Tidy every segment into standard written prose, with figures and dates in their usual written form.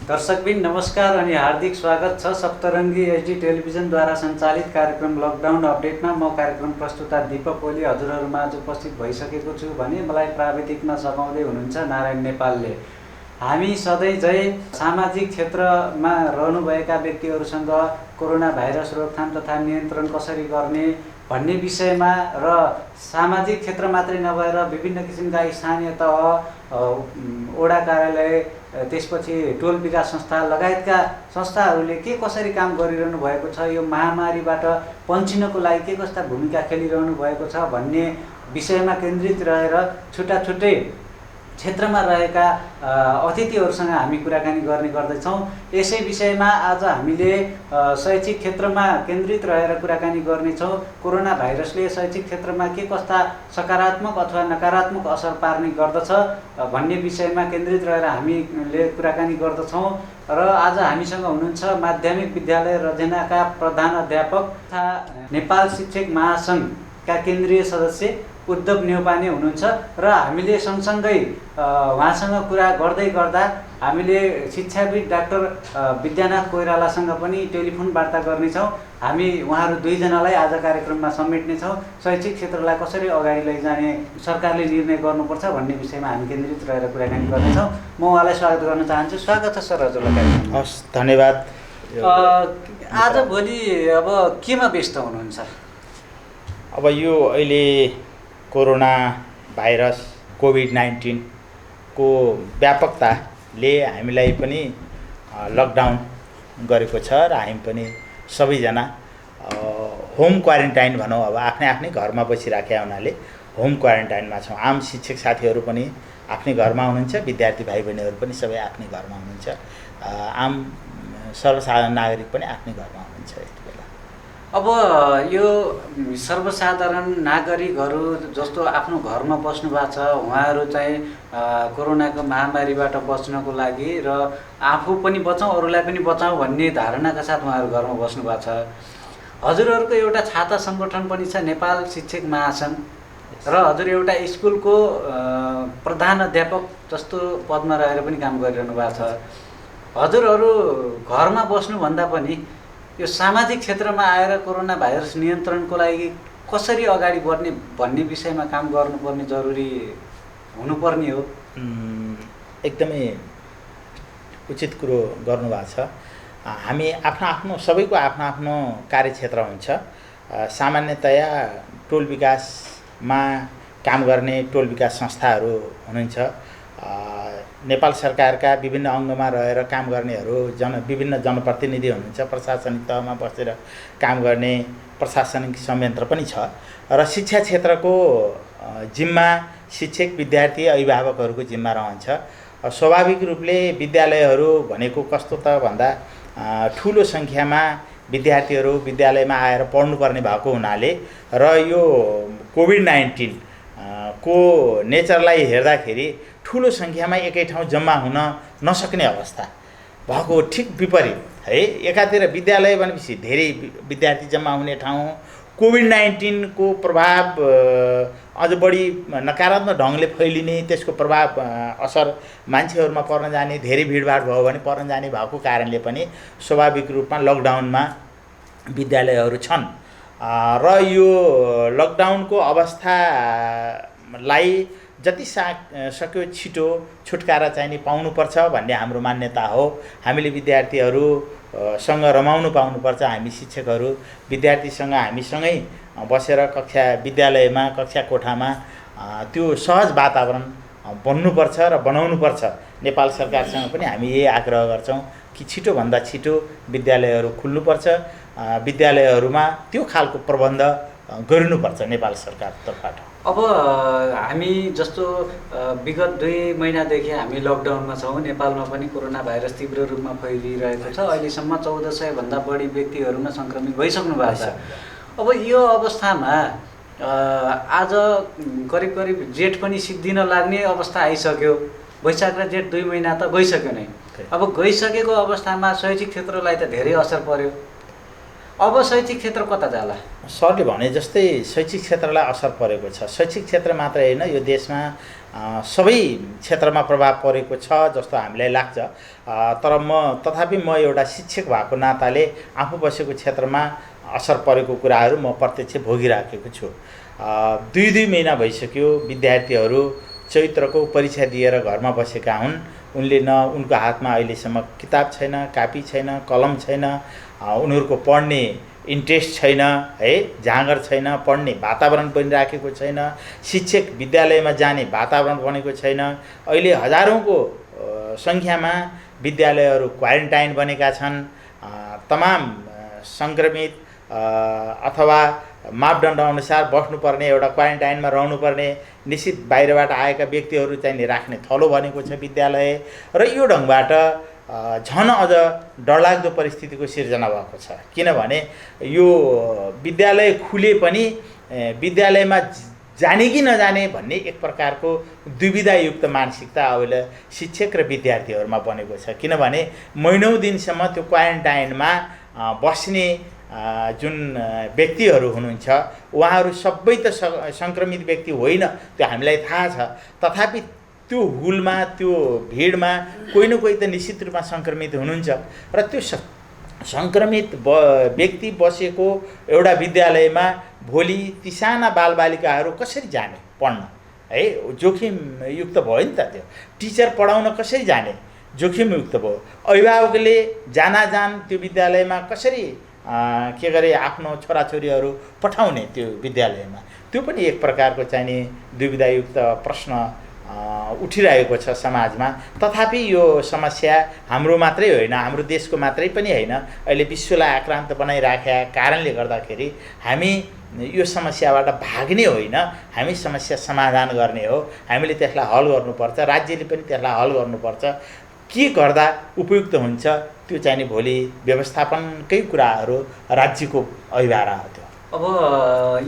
दर्शकबिन नमस्कार अनि हार्दिक स्वागत छ सप्तरङ्गी एचडी टेलिभिजनद्वारा सञ्चालित कार्यक्रम लकडाउन अपडेटमा। म कार्यक्रम प्रस्तुता दीपक ओली हजुरहरूमा आज उपस्थित भइसकेको छु भने मलाई प्राविधिकमा सघाउँदै हुनुहुन्छ नारायण नेपालले। हामी सधैँ झै सामाजिक क्षेत्रमा रहनुभएका व्यक्तिहरूसँग कोरोना भाइरस रोकथाम तथा नियन्त्रण कसरी गर्ने भन्ने विषयमा र सामाजिक क्षेत्र मात्रै नभएर विभिन्न किसिमका स्थानीय तह, वडा कार्यालय, त्यसपछि टोल विकास संस्था लगायतका संस्थाहरूले के कसरी काम गरिरहनु भएको छ, यो महामारीबाट पन्छिनको लागि के कस्ता भूमिका खेलिरहनु भएको छ भन्ने विषयमा केन्द्रित रहेर छुट्टा छुट्टै क्षेत्रमा रहेका अतिथिहरूसँग हामी कुराकानी गर्ने गर्दैछौँ। यसै विषयमा आज हामीले शैक्षिक क्षेत्रमा केन्द्रित रहेर कुराकानी गर्नेछौँ। कोरोना भाइरसले शैक्षिक क्षेत्रमा के कस्ता सकारात्मक अथवा नकारात्मक असर पार्ने गर्दछ भन्ने विषयमा केन्द्रित रहेर हामीले कुराकानी गर्दछौँ। र आज हामीसँग हुनुहुन्छ माध्यमिक विद्यालय रजेनाका प्रधान अध्यापक तथा नेपाल शिक्षक महासङ्घका केन्द्रीय सदस्य उद्धव नेउपाने हुनुहुन्छ र हामीले सँगसँगै उहाँसँग कुरा गर्दै गर्दा हामीले शिक्षाविद डाक्टर विद्यानाथ कोइरालासँग पनि टेलिफोन वार्ता गर्नेछौँ। हामी उहाँहरू दुईजनालाई आज कार्यक्रममा समेट्नेछौँ। शैक्षिक क्षेत्रलाई कसरी अगाडि लैजाने सरकारले निर्णय गर्नुपर्छ भन्ने विषयमा हामी केन्द्रित रहेर कुराकानी गर्नेछौँ। म उहाँलाई स्वागत गर्न चाहन्छु। स्वागत छ सर हजुरलाई कार्यक्रममा। हस्, धन्यवाद। आजभोलि अब केमा व्यस्त हुनुहुन्छ? अब यो अहिले कोरोना भाइरस कोभिड-19 को व्यापकताले हामीलाई पनि लकडाउन गरेको छ र हामी पनि सबैजना होम क्वारेन्टाइन भनौँ, अब आफ्नै आफ्नै घरमा बसिराखेका हुनाले होम क्वारेन्टाइनमा छौँ। आम शिक्षक साथीहरू पनि आफ्नै घरमा हुनुहुन्छ, विद्यार्थी भाइ बहिनीहरू पनि सबै आफ्नै घरमा हुनुहुन्छ, आम सर्वसाधारण नागरिक पनि आफ्नै घरमा हुनुहुन्छ। यति बेला अब यो सर्वसाधारण नागरिकहरू जस्तो आफ्नो घरमा बस्नु भएको छ, उहाँहरू चाहिँ कोरोनाको महामारीबाट बच्नको लागि र आफू पनि बचाउँ अरूलाई पनि बचाउँ भन्ने धारणाका साथ उहाँहरू घरमा बस्नु भएको छ। हजुरहरूको एउटा छाता सङ्गठन पनि छ नेपाल शिक्षक महासङ्घ र हजुर एउटा स्कुलको प्रधान अध्यापक जस्तो पदमा रहेर पनि काम गरिरहनु भएको छ। हजुरहरू घरमा बस्नुभन्दा पनि यो सामाजिक क्षेत्रमा आएर कोरोना भाइरस नियन्त्रणको लागि कसरी अगाडि बढ्ने भन्ने विषयमा काम गर्नुपर्ने जरुरी हुनुपर्ने हो। एकदमै उचित कुरो गर्नुभएको छ। हामी आफ्नो आफ्नो सबैको आफ्नो आफ्नो कार्यक्षेत्र हुन्छ। सामान्यतया टोल विकासमा काम गर्ने टोल विकास संस्थाहरू हुनुहुन्छ। नेपाल सरकारका विभिन्न अङ्गमा रहेर काम गर्नेहरू विभिन्न जनप्रतिनिधि हुनुहुन्छ। प्रशासनिक तहमा बसेर काम गर्ने प्रशासनिक संयन्त्र पनि छ र शिक्षा क्षेत्रको जिम्मा शिक्षक, विद्यार्थी, अभिभावकहरूको जिम्मा रहन्छ। स्वाभाविक रूपले विद्यालयहरू भनेको कस्तो त भन्दा ठुलो सङ्ख्यामा विद्यार्थीहरू विद्यालयमा आएर पढ्नुपर्ने भएको हुनाले र यो कोभिड-19 को नेचरलाई हेर्दाखेरि ठुलो सङ्ख्यामा एकै ठाउँ जम्मा हुन नसक्ने अवस्था भएको, ठिक विपरीत है। एकातिर विद्यालय भनेपछि धेरै विद्यार्थी जम्मा हुने ठाउँ, कोभिड-19 को प्रभाव अझ बढी नकारात्मक ढङ्गले फैलिने, त्यसको प्रभाव असर मान्छेहरूमा पर्न जाने, धेरै भिडभाड भयो भने पर्न जाने भएको कारणले पनि स्वाभाविक रूपमा लकडाउनमा विद्यालयहरू छन् र यो लकडाउनको अवस्थालाई जति सक्यो छिटो छुटकारा चाहिने पाउनुपर्छ भन्ने हाम्रो मान्यता हो। हामीले विद्यार्थीहरूसँग रमाउनु पाउनुपर्छ। हामी शिक्षकहरू विद्यार्थीसँग हामीसँगै बसेर विद्यालयमा कक्षा कोठामा त्यो सहज वातावरण बन्नुपर्छ र बनाउनुपर्छ। नेपाल सरकारसँग पनि हामी यही आग्रह गर्छौँ कि छिटोभन्दा छिटो विद्यालयहरू खुल्नुपर्छ। विद्यालयहरूमा त्यो खालको प्रबन्ध गरिनुपर्छ नेपाल सरकारतर्फबाट। अब हामी जस्तो विगत 2 महिनादेखि हामी लकडाउनमा छौँ। नेपालमा पनि कोरोना भाइरस तीव्र रूपमा फैलिरहेको छ। अहिलेसम्म 1400 भन्दा बढी व्यक्तिहरूमा सङ्क्रमित भइसक्नु भएको छ। अब यो अवस्थामा आज करिब करिब जेठ पनि सिद्धिन लाग्ने अवस्था आइसक्यो। वैशाख र जेठ 2 महिना त गइसक्यो नै। अब गइसकेको अवस्थामा शैक्षिक क्षेत्रलाई त धेरै असर पर्यो। अब शैक्षिक क्षेत्र कता जाला? सरले भने जस्तै शैक्षिक क्षेत्रलाई असर परेको छ। शैक्षिक क्षेत्र मात्रै होइन, यो देशमा सबै क्षेत्रमा प्रभाव परेको छ जस्तो हामीलाई लाग्छ। तर तथापि म एउटा शिक्षक भएको नाताले आफू बसेको क्षेत्रमा असर परेको कुराहरू म प्रत्यक्ष भोगिराखेको छु। 2 महिना भइसक्यो विद्यार्थीहरू चैत्रको परीक्षा दिएर घरमा बसेका हुन्। उनको हातमा अहिलेसम्म किताब छैन, कापी छैन, कलम छैन, उनीहरूको पढ्ने इन्ट्रेस्ट छैन, है, जाँगर छैन, पढ्ने वातावरण बनिराखेको छैन, शिक्षक विद्यालयमा जाने वातावरण बनेको छैन। अहिले हजारौँको सङ्ख्यामा विद्यालयहरू क्वारेन्टाइन बनेका छन्। तमाम सङ्क्रमित अथवा मापदण्ड अनुसार बस्नुपर्ने, एउटा क्वारेन्टाइनमा रहनुपर्ने निश्चित बाहिरबाट आएका व्यक्तिहरू चाहिँ राख्ने थलो बनेको छ विद्यालय। र यो ढङ्गबाट झन अझ डरलाग्दो परिस्थितिको सिर्जना भएको छ। किनभने यो विद्यालय खुले पनि विद्यालयमा जाने कि नजाने भन्ने एक प्रकारको दुविधायुक्त मानसिकता अहिले शिक्षक र विद्यार्थीहरूमा बनेको छ। किनभने महिनौँ दिनसम्म त्यो क्वारेन्टाइनमा बस्ने जुन व्यक्तिहरू हुनुहुन्छ उहाँहरू सबै त सङ्क्रमित व्यक्ति होइन, त्यो हामीलाई थाहा छ। तथापि त्यो हुलमा, त्यो भिडमा कोही न कोही त निश्चित रूपमा सङ्क्रमित हुनुहुन्छ। र त्यो सङ्क्रमित व्यक्ति बसेको एउटा विद्यालयमा भोलि ती साना बालबालिकाहरू कसरी जाने पढ्न, है? जोखिमयुक्त भयो नि त। त्यो टिचर पढाउन कसरी जाने जोखिमयुक्त भयो। अभिभावकले जान त्यो विद्यालयमा कसरी के गरे आफ्नो छोराछोरीहरू पठाउने त्यो विद्यालयमा, त्यो पनि एक प्रकारको चाहिँ नि दुविधायुक्त प्रश्न उठिरहेको छ समाजमा। तथापि यो समस्या हाम्रो मात्रै होइन, हाम्रो देशको मात्रै पनि होइन, अहिले विश्वलाई आक्रान्त बनाइराखेका कारणले गर्दाखेरि हामी यो समस्याबाट भाग्ने होइन, हामी समस्या समाधान गर्ने हो। हामीले त्यसलाई हल गर्नुपर्छ, राज्यले पनि त्यसलाई हल गर्नुपर्छ। के गर्दा उपयुक्त हुन्छ त्यो चाहिँ नि भोलि व्यवस्थापनकै कुराहरू राज्यको अभिभारा हो। त्यो अब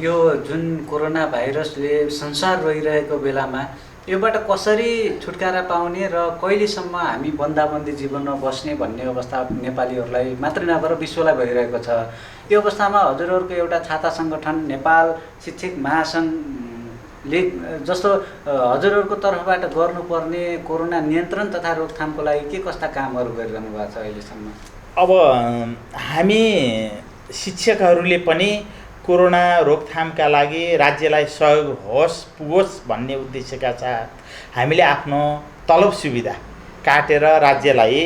यो जुन कोरोना भाइरसले संसार रोइरहेको बेलामा योबाट कसरी छुटकारा पाउने र कहिलेसम्म हामी बन्दाबन्दी जीवनमा बस्ने भन्ने अवस्था नेपालीहरूलाई मात्रै नभएर विश्वलाई भइरहेको छ। यो अवस्थामा हजुरहरूको एउटा छाता सङ्गठन नेपाल शिक्षक महासङ्घले जस्तो हजुरहरूको तर्फबाट गर्नुपर्ने कोरोना नियन्त्रण तथा रोकथामको लागि के कस्ता कामहरू गरिरहनु भएको छ अहिलेसम्म? अब हामी शिक्षकहरूले पनि कोरोना रोकथामका लागि राज्यलाई सहयोग पुगोस् भन्ने उद्देश्यका साथ हामीले आफ्नो तलब सुविधा काटेर राज्यलाई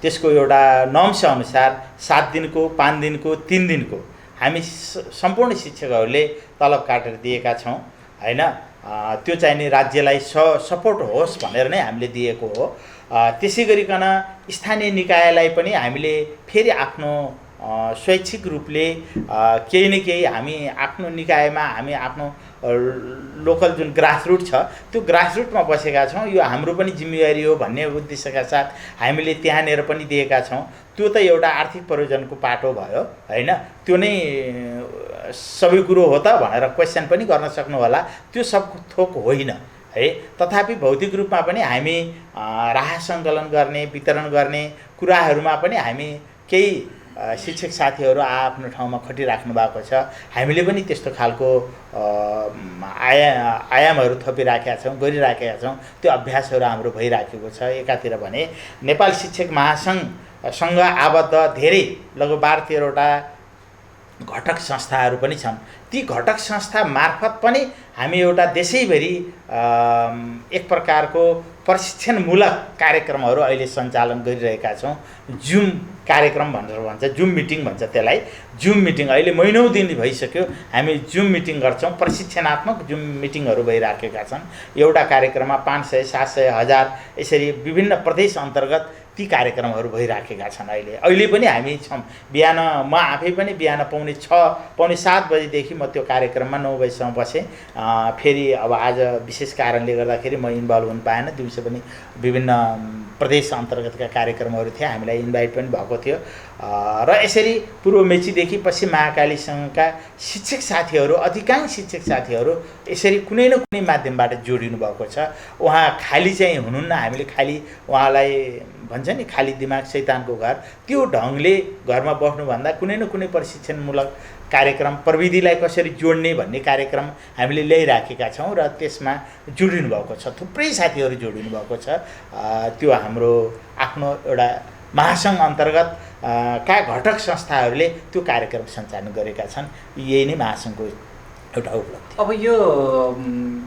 त्यसको एउटा नम्स अनुसार 7 दिनको, 5 दिनको, 3 दिनको हामी सम्पूर्ण शिक्षकहरूले तलब काटेर दिएका छौँ, होइन? त्यो चाहिँ नि राज्यलाई सपोर्ट होस् भनेर नै हामीले दिएको हो। त्यसै गरिकन स्थानीय निकायलाई पनि हामीले फेरि आफ्नो स्वैच्छिक रूपले केही न केही हामी आफ्नो निकायमा, हामी आफ्नो लोकल जुन ग्रासरुट छ त्यो ग्रासरुटमा बसेका छौँ। यो हाम्रो पनि जिम्मेवारी हो भन्ने उद्देश्यका साथ हामीले त्यहाँनिर पनि दिएका छौँ। त्यो त एउटा आर्थिक प्रयोजनको पाटो भयो, होइन? त्यो नै सबै कुरो हो त भनेर क्वेसन पनि गर्न सक्नु होला। त्यो सब थोक होइन, है? तथापि भौतिक रूपमा पनि हामी राहत सङ्कलन गर्ने, वितरण गर्ने कुराहरूमा पनि हामी केही शिक्षक साथीहरू आफ्नो ठाउँमा खटिराख्नु भएको छ। हामीले पनि त्यस्तो खालको आयामहरू थपिराखेका छौँ, गरिराखेका छौँ। त्यो अभ्यासहरू हाम्रो भइराखेको छ। एकातिर भने नेपाल शिक्षक महासङ्घसँग आबद्ध धेरै लगभग 12-13वटा घटक संस्थाहरू पनि छन्। ती घटक संस्था मार्फत पनि हामी एउटा देशैभरि एक प्रकारको प्रशिक्षणमूलक कार्यक्रमहरू अहिले सञ्चालन गरिरहेका छौँ। जुम कार्यक्रम भनेर भन्छ, जुम मिटिङ भन्छ त्यसलाई। जुम मिटिङ अहिले महिनौँ दिन भइसक्यो हामी जुम मिटिङ गर्छौँ। प्रशिक्षणात्मक जुम मिटिङहरू भइराखेका छन्। एउटा कार्यक्रममा 500, 700, 1000 यसरी विभिन्न प्रदेश अन्तर्गत ती कार्यक्रमहरू भइराखेका छन्। अहिले पनि हामी छौँ। बिहान म आफै पनि बिहान 6:45, 7:15 बजेदेखि म त्यो कार्यक्रममा 9 बजीसम्म बसेँ। फेरि अब आज विशेष कारणले गर्दाखेरि म इन्भल्भ हुन पाएन। दिउँसो पनि विभिन्न प्रदेश अन्तर्गतका कार्यक्रमहरू थिए, हामीलाई इन्भाइट पनि भएको थियो। र यसरी पूर्व मेचीदेखि पश्चिम महाकालीसँगका शिक्षक साथीहरू, अधिकांश शिक्षक साथीहरू यसरी कुनै न कुनै माध्यमबाट जोडिनु भएको छ। उहाँ खाली चाहिँ हुनुहुन्न, हामीले खाली उहाँलाई भन्छ नि खाली दिमाग शैतानको घर, त्यो ढङ्गले घरमा बस्नुभन्दा कुनै न कुनै प्रशिक्षणमूलक कार्यक्रम, प्रविधिलाई कसरी जोड्ने भन्ने कार्यक्रम हामीले ल्याइराखेका छौँ र त्यसमा जोडिनु भएको छ। थुप्रै साथीहरू जोडिनु भएको छ। त्यो हाम्रो आफ्नो एउटा महासङ्घ अन्तर्गत का घटक संस्थाहरूले त्यो कार्यक्रम सञ्चालन गरेका छन्। यही नै महासङ्घको एउटा उपलब्धि। अब यो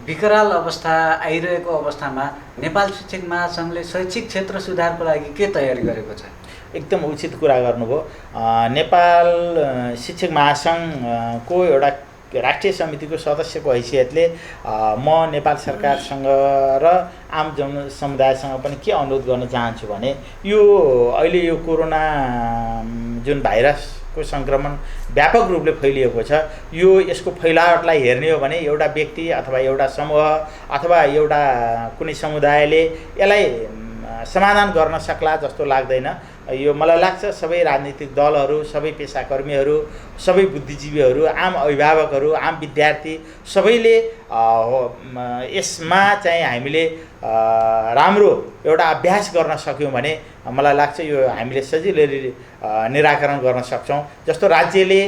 विकराल अवस्था आइरहेको अवस्थामा नेपाल शिक्षक महासङ्घले शैक्षिक क्षेत्र सुधारको लागि के तयारी गरेको छ? एकदम उचित कुरा गर्नुभयो। नेपाल शिक्षक महासङ्घको एउटा राष्ट्रिय समितिको सदस्यको हैसियतले म नेपाल सरकारसँग र आम समुदायसँग पनि के अनुरोध गर्न चाहन्छु भने यो अहिले यो कोरोना जुन भाइरसको सङ्क्रमण व्यापक रूपले फैलिएको छ, यो यसको फैलावटलाई हेर्ने हो भने एउटा व्यक्ति अथवा एउटा समूह अथवा एउटा कुनै समुदायले यसलाई समाधान गर्न सक्ला जस्तो लाग्दैन। यो मलाई लाग्छ सबै राजनीतिक दलहरू, सबै पेसाकर्मीहरू, सबै बुद्धिजीवीहरू, आम अभिभावकहरू, आम विद्यार्थी सबैले यसमा चाहिँ हामीले राम्रो एउटा अभ्यास गर्न सक्यौँ भने मलाई लाग्छ यो हामीले सजिलै निराकरण गर्न सक्छौँ। जस्तो राज्यले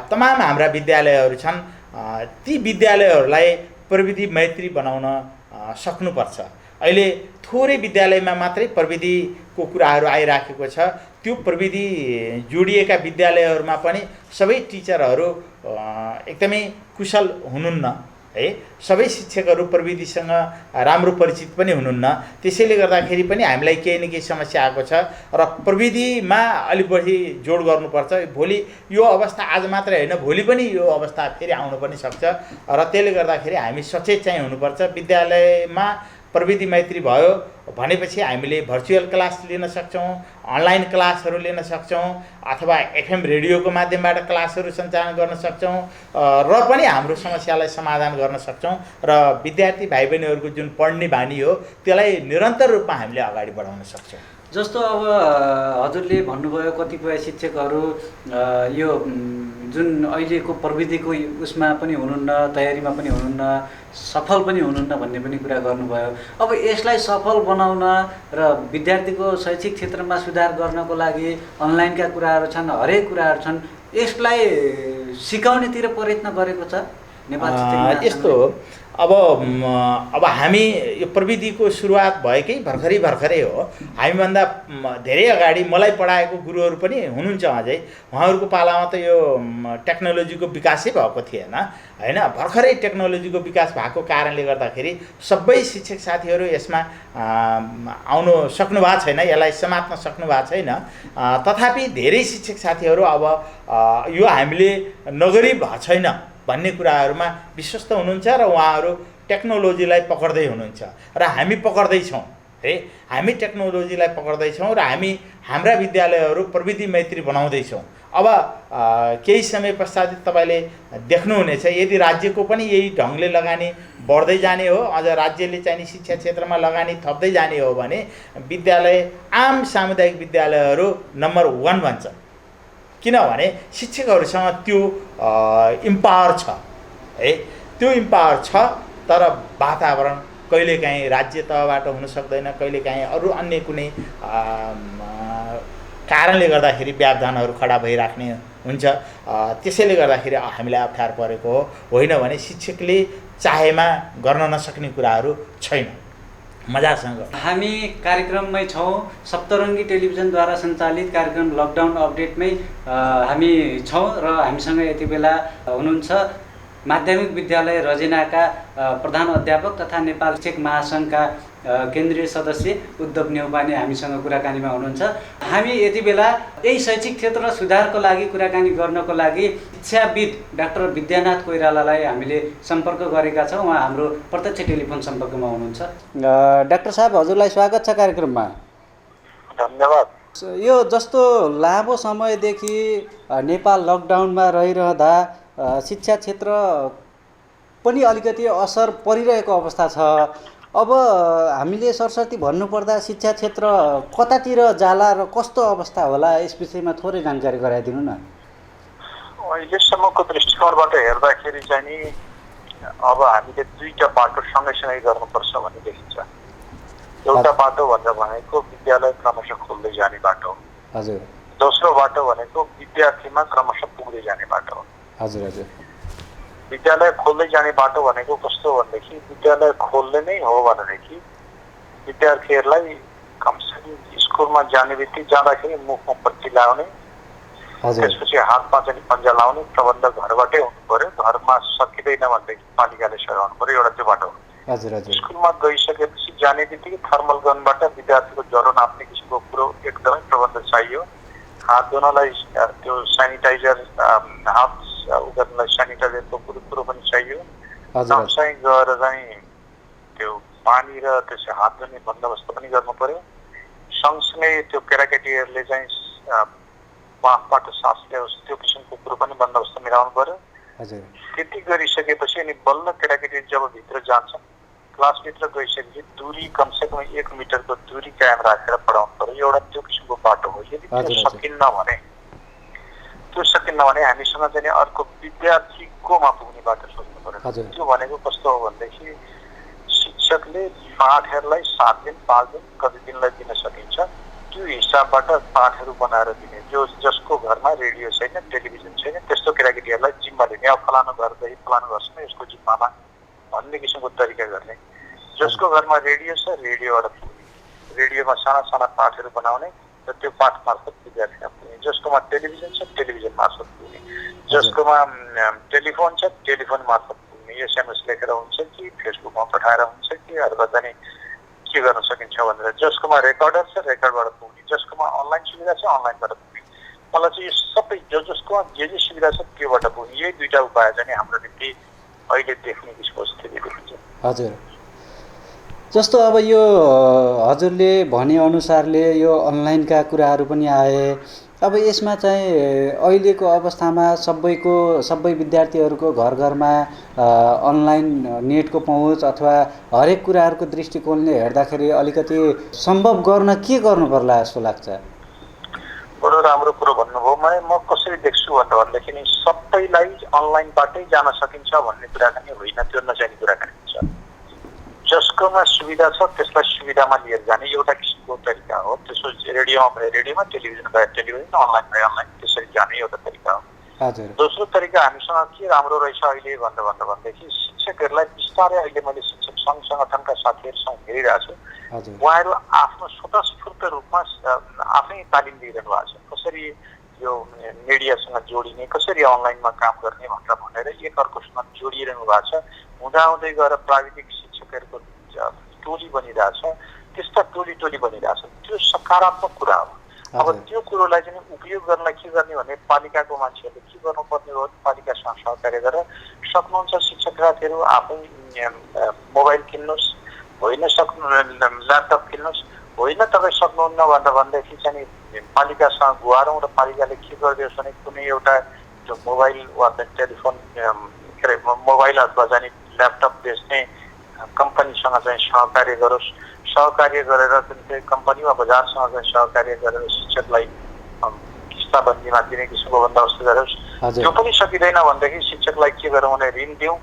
तमाम हाम्रा विद्यालयहरू छन्, ती विद्यालयहरूलाई प्रविधि मैत्री बनाउन सक्नुपर्छ। अहिले थोरै विद्यालयमा मात्रै प्रविधिको कुराहरू आइराखेको छ। त्यो प्रविधि जोडिएका विद्यालयहरूमा पनि सबै टिचरहरू एकदमै कुशल हुनुहुन्न है, सबै शिक्षकहरू प्रविधिसँग राम्रो परिचित पनि हुनुहुन्न। त्यसैले गर्दाखेरि पनि हामीलाई केही न केही समस्या आएको छ र प्रविधिमा अलिक बढी जोड गर्नुपर्छ। भोलि यो अवस्था आज मात्रै होइन, भोलि पनि यो अवस्था फेरि आउन पनि सक्छ र त्यसले गर्दाखेरि हामी सचेत चाहिँ हुनुपर्छ। विद्यालयमा प्रविधि मैत्री भयो भनेपछि हामीले भर्चुअल क्लास लिन सक्छौँ, अनलाइन क्लासहरू लिन सक्छौँ अथवा एफएम रेडियोको माध्यमबाट क्लासहरू सञ्चालन गर्न सक्छौँ र पनि हाम्रो समस्यालाई समाधान गर्न सक्छौँ र विद्यार्थी भाइ बहिनीहरूको जुन पढ्ने बानी हो त्यसलाई निरन्तर रूपमा हामीले अगाडि बढाउन सक्छौँ। जस्तो अब हजुरले भन्नुभयो कतिपय शिक्षकहरू यो जुन अहिलेको प्रविधिको उसमा पनि हुनुहुन्न, तयारीमा पनि हुनुहुन्न, सफल पनि हुनुहुन्न भन्ने पनि कुरा गर्नुभयो। अब यसलाई सफल बनाउन र विद्यार्थीको शैक्षिक क्षेत्रमा सुधार गर्नको लागि अनलाइनका कुराहरू छन्, हरेक कुराहरू छन्, यसलाई सिकाउनेतिर प्रयत्न गरेको छ नेपाल शिक्षक। यस्तो अब हामी यो प्रविधिको सुरुवात भएकै भर्खरै हो। हामीभन्दा धेरै अगाडि मलाई पढाएको गुरुहरू पनि हुनुहुन्छ अझै, उहाँहरूको पालामा त यो टेक्नोलोजीको विकासै भएको थिएन होइन। भर्खरै टेक्नोलोजीको विकास भएको कारणले गर्दाखेरि सबै शिक्षक साथीहरू यसमा आउनु सक्नु भएको छैन, यसलाई समात्न सक्नु भएको छैन। तथापि धेरै शिक्षक साथीहरू अब यो हामीले नगरी भएको छैन भन्ने कुराहरूमा विश्वस्त हुनुहुन्छ र उहाँहरू टेक्नोलोजीलाई पक्र्दै हुनुहुन्छ र हामी पक्र्दैछौँ है। हामी टेक्नोलोजीलाई पक्र्दैछौँ र हामी हाम्रा विद्यालयहरू प्रविधि मैत्री बनाउँदैछौँ। अब केही समय पश्चात तपाईँले देख्नुहुनेछ यदि राज्यको पनि यही ढङ्गले लगानी बढ्दै जाने हो, अझ राज्यले चाहिँ शिक्षा क्षेत्रमा लगानी थप्दै जाने हो भने विद्यालय, आम सामुदायिक विद्यालयहरू नम्बर 1 भन्छ। किनभने शिक्षकहरूसँग त्यो इम्पावर छ है, त्यो इम्पावर छ। तर वातावरण कहिलेकाहीँ राज्य तहबाट हुन सक्दैन, कहिलेकाहीँ अरू अन्य कुनै कारणले गर्दाखेरि व्यवधानहरू खडा भइराख्ने हुन्छ। त्यसैले गर्दाखेरि हामीलाई अप्ठ्यारो परेको होइन भने शिक्षकले चाहेमा गर्न नसक्ने कुराहरू छैन। मजासँग हामी कार्यक्रममै छौँ। सप्तरङ्गी टेलिभिजनद्वारा सञ्चालित कार्यक्रम लकडाउन अपडेटमै हामी छौँ र हामीसँग यति बेला हुनुहुन्छ माध्यमिक विद्यालय रजेनाका प्रधान अध्यापक तथा नेपाल शिक्षक महासङ्घका केन्द्रीय सदस्य उद्धव नेउपाने हामीसँग कुराकानीमा हुनुहुन्छ। हामी यति बेला यही शैक्षिक क्षेत्र सुधारको लागि कुराकानी गर्नको लागि शिक्षाविद डाक्टर विद्यानाथ कोइरालालाई हामीले सम्पर्क गरेका छौँ। उहाँ हाम्रो प्रत्यक्ष टेलिफोन सम्पर्कमा हुनुहुन्छ। डाक्टर साहब, हजुरलाई स्वागत छ कार्यक्रममा। धन्यवाद। यो जस्तो लामो समयदेखि नेपाल लकडाउनमा रहिरहँदा शिक्षा क्षेत्र पनि अलिकति असर परिरहेको अवस्था छ। अब हामीले सरस्वती भन्नुपर्दा शिक्षा क्षेत्र कतातिर जाला र कस्तो अवस्था होला यस विषयमा थोरै जानकारी गराइदिनु न। अहिलेसम्मको दृष्टिकोणबाट हेर्दाखेरि चाहिँ नि अब हामीले दुईटा बाटो सँगैसँगै गर्नुपर्छ भन्ने देखिन्छ। एउटा बाटो भनेर भनेको विद्यालय क्रमशः खोल्दै जाने बाटो हो। हजुर। दोस्रो बाटो भनेको विद्यार्थीमा क्रमशः पुग्दै जाने बाटो हो। हजुर हजुर। विद्यालय खोल्दै जाने बाटो भनेको कस्तो भनेदेखि विद्यालय खोल्ने नै हो भनेदेखि विद्यार्थीहरूलाई कमसेकम स्कुलमा जाने बित्तिकै जाँदाखेरि मुखमा पट्टी लगाउने, त्यसपछि हातमा चाहिँ पन्जा लाउने प्रबन्ध घरबाटै हुनु पर्यो। घरमा सकिँदैन भनेदेखि पालिकाले सघाउनु पर्यो। एउटा त्यो बाटो हो। हजुर हजुर। स्कुलमा गइसकेपछि जाने बित्तिकै थर्मल गनबाट विद्यार्थीको ज्वरो नाप्ने किसिमको कुरो एकदमै प्रबन्ध चाहियो। हात धुनलाई त्यो सेनिटाइजर, हात गर्नलाई सेनिटाइजरको कुरो पनि चाहियो। सँगसँगै गएर चाहिँ त्यो पानी र त्यसै हात धुने बन्दोबस्त पनि गर्नु पर्यो। सँगसँगै त्यो केटाकेटीहरूले चाहिँ वाफबाट सास ल्याओस् त्यो किसिमको कुरो पनि बन्दोबस्त मिलाउनु पर्यो। त्यति गरिसकेपछि अनि बल्ल केटाकेटी जब भित्र जान्छ क्लासभित्र गइसकेपछि दूरी कमसेकम 1 मिटरको दूरी कायम राखेर पढाउनु पर्यो। एउटा त्यो किसिमको बाटो हो। यदि त्यो सकिन्न भने हामीसँग चाहिँ अर्को विद्यार्थीकोमा पुग्ने बाटो सोच्नु पर्यो। त्यो भनेको कस्तो हो भनेदेखि शिक्षकले पाठहरूलाई 7 दिन 5 दिन कति दिनलाई दिन सकिन्छ त्यो हिसाबबाट पाठहरू बनाएर दिने। जसको घरमा रेडियो छैन, टेलिभिजन छैन, त्यस्तो केटाकेटीहरूलाई जिम्मा दिने। अब फलानु घरदेखि फलानु घरसम्म यसको जिम्मामा भन्ने किसिमको तरिका गर्ने। जसको घरमा रेडियो छ रेडियोबाट पुग्ने, रेडियोमा साना साना पाठहरू बनाउने र त्यो पाठ मार्फत विद्यार्थीमा पुग्ने। जसकोमा टेलिभिजन छ टेलिभिजन मार्फत पुग्ने, जसकोमा टेलिफोन छ टेलिफोन मार्फत पुग्ने। एसएमएस लेखेर हुन्छ कि फेसबुकमा पठाएर हुन्छ कि अथवा चाहिँ के गर्न सकिन्छ भनेर। जसकोमा रेकर्डर छ रेकर्डबाट पुग्ने, जसकोमा अनलाइन सुविधा छ अनलाइनबाट पुग्ने। मलाई चाहिँ यो सबै जसकोमा जे सुविधा छ त्योबाट पुग्ने। यही दुईवटा उपाय चाहिँ हाम्रो निम्ति अहिले देख्ने किसिमको स्थिति देखिन्छ। हजुर। जस्तो अब यो हजुरले भनेअनुसारले यो अनलाइनका कुराहरू पनि आए। अब यसमा चाहिँ अहिलेको अवस्थामा सबै विद्यार्थीहरूको घर घरमा अनलाइन नेटको पहुँच अथवा हरेक कुराहरूको दृष्टिकोणले हेर्दाखेरि अलिकति सम्भव गर्न के गर्नु पर्ला जस्तो लाग्छ? बडो राम्रो कुरो भन्नुभयो। म कसरी देख्छु भनेदेखि नि सबैलाई अनलाइनबाटै जान सकिन्छ भन्ने कुराकानी होइन, त्यो नजाने कुराकानी हुन्छ। जसकोमा सुविधा छ त्यसलाई सुविधामा लिएर जाने एउटा किसिमको तरिका हो। त्यसो रेडियोमा भए रेडियोमा, टेलिभिजन भए टेलिभिजन, अनलाइन भए अनलाइन, त्यसरी जाने एउटा तरिका हो। दोस्रो तरिका हामीसँग के राम्रो रहेछ अहिले भन्दाखेरि शिक्षकहरूलाई बिस्तारै अहिले मैले शिक्षक सङ्घ सङ्गठनका साथीहरूसँग हेरिरहेको छु। उहाँहरू आफ्नो स्वतस्फूर्त रूपमा आफै तालिम दिइरहनु भएको छ। कसरी यो मिडियासँग जोडिने, कसरी अनलाइनमा काम गर्ने भनेर एकअर्कोसँग जोडिरहनु भएको छ। हुँदाहुँदै गएर प्राविधिक शिक्षकहरूको टोली बनिरहेछ, त्यस्ता टोली बनिरहेछ। त्यो सकारात्मक कुरा हो। अब त्यो कुरोलाई चाहिँ उपयोग गर्नलाई के गर्ने भने पालिकाको मान्छेहरूले के गर्नुपर्ने हो, पालिकासँग सहकार्य गरेर सक्नुहुन्छ शिक्षक साथीहरू आफै मोबाइल किन्नुहोस्, होइन ल्यापटप किन्नुहोस्, होइन तपाईँ सक्नुहुन्न भनेदेखि चाहिँ पालिकासँग गुहारौँ र पालिकाले के गरिदियोस् भने कुनै एउटा त्यो मोबाइल वा टेलिफोन के अरे मोबाइल अथवा चाहिँ ल्यापटप बेच्ने कम्पनीसँग चाहिँ सहकार्य गरोस्। सहकार्य गरेर त्यो कम्पनी वा बजारसँग चाहिँ सहकार्य गरेर शिक्षकलाई किस्ताबन्दीमा दिने किसिमको बन्दोबस्त गरोस्। त्यो पनि सकिँदैन भनेदेखि शिक्षकलाई के गरौँ भने ऋण दिउँ।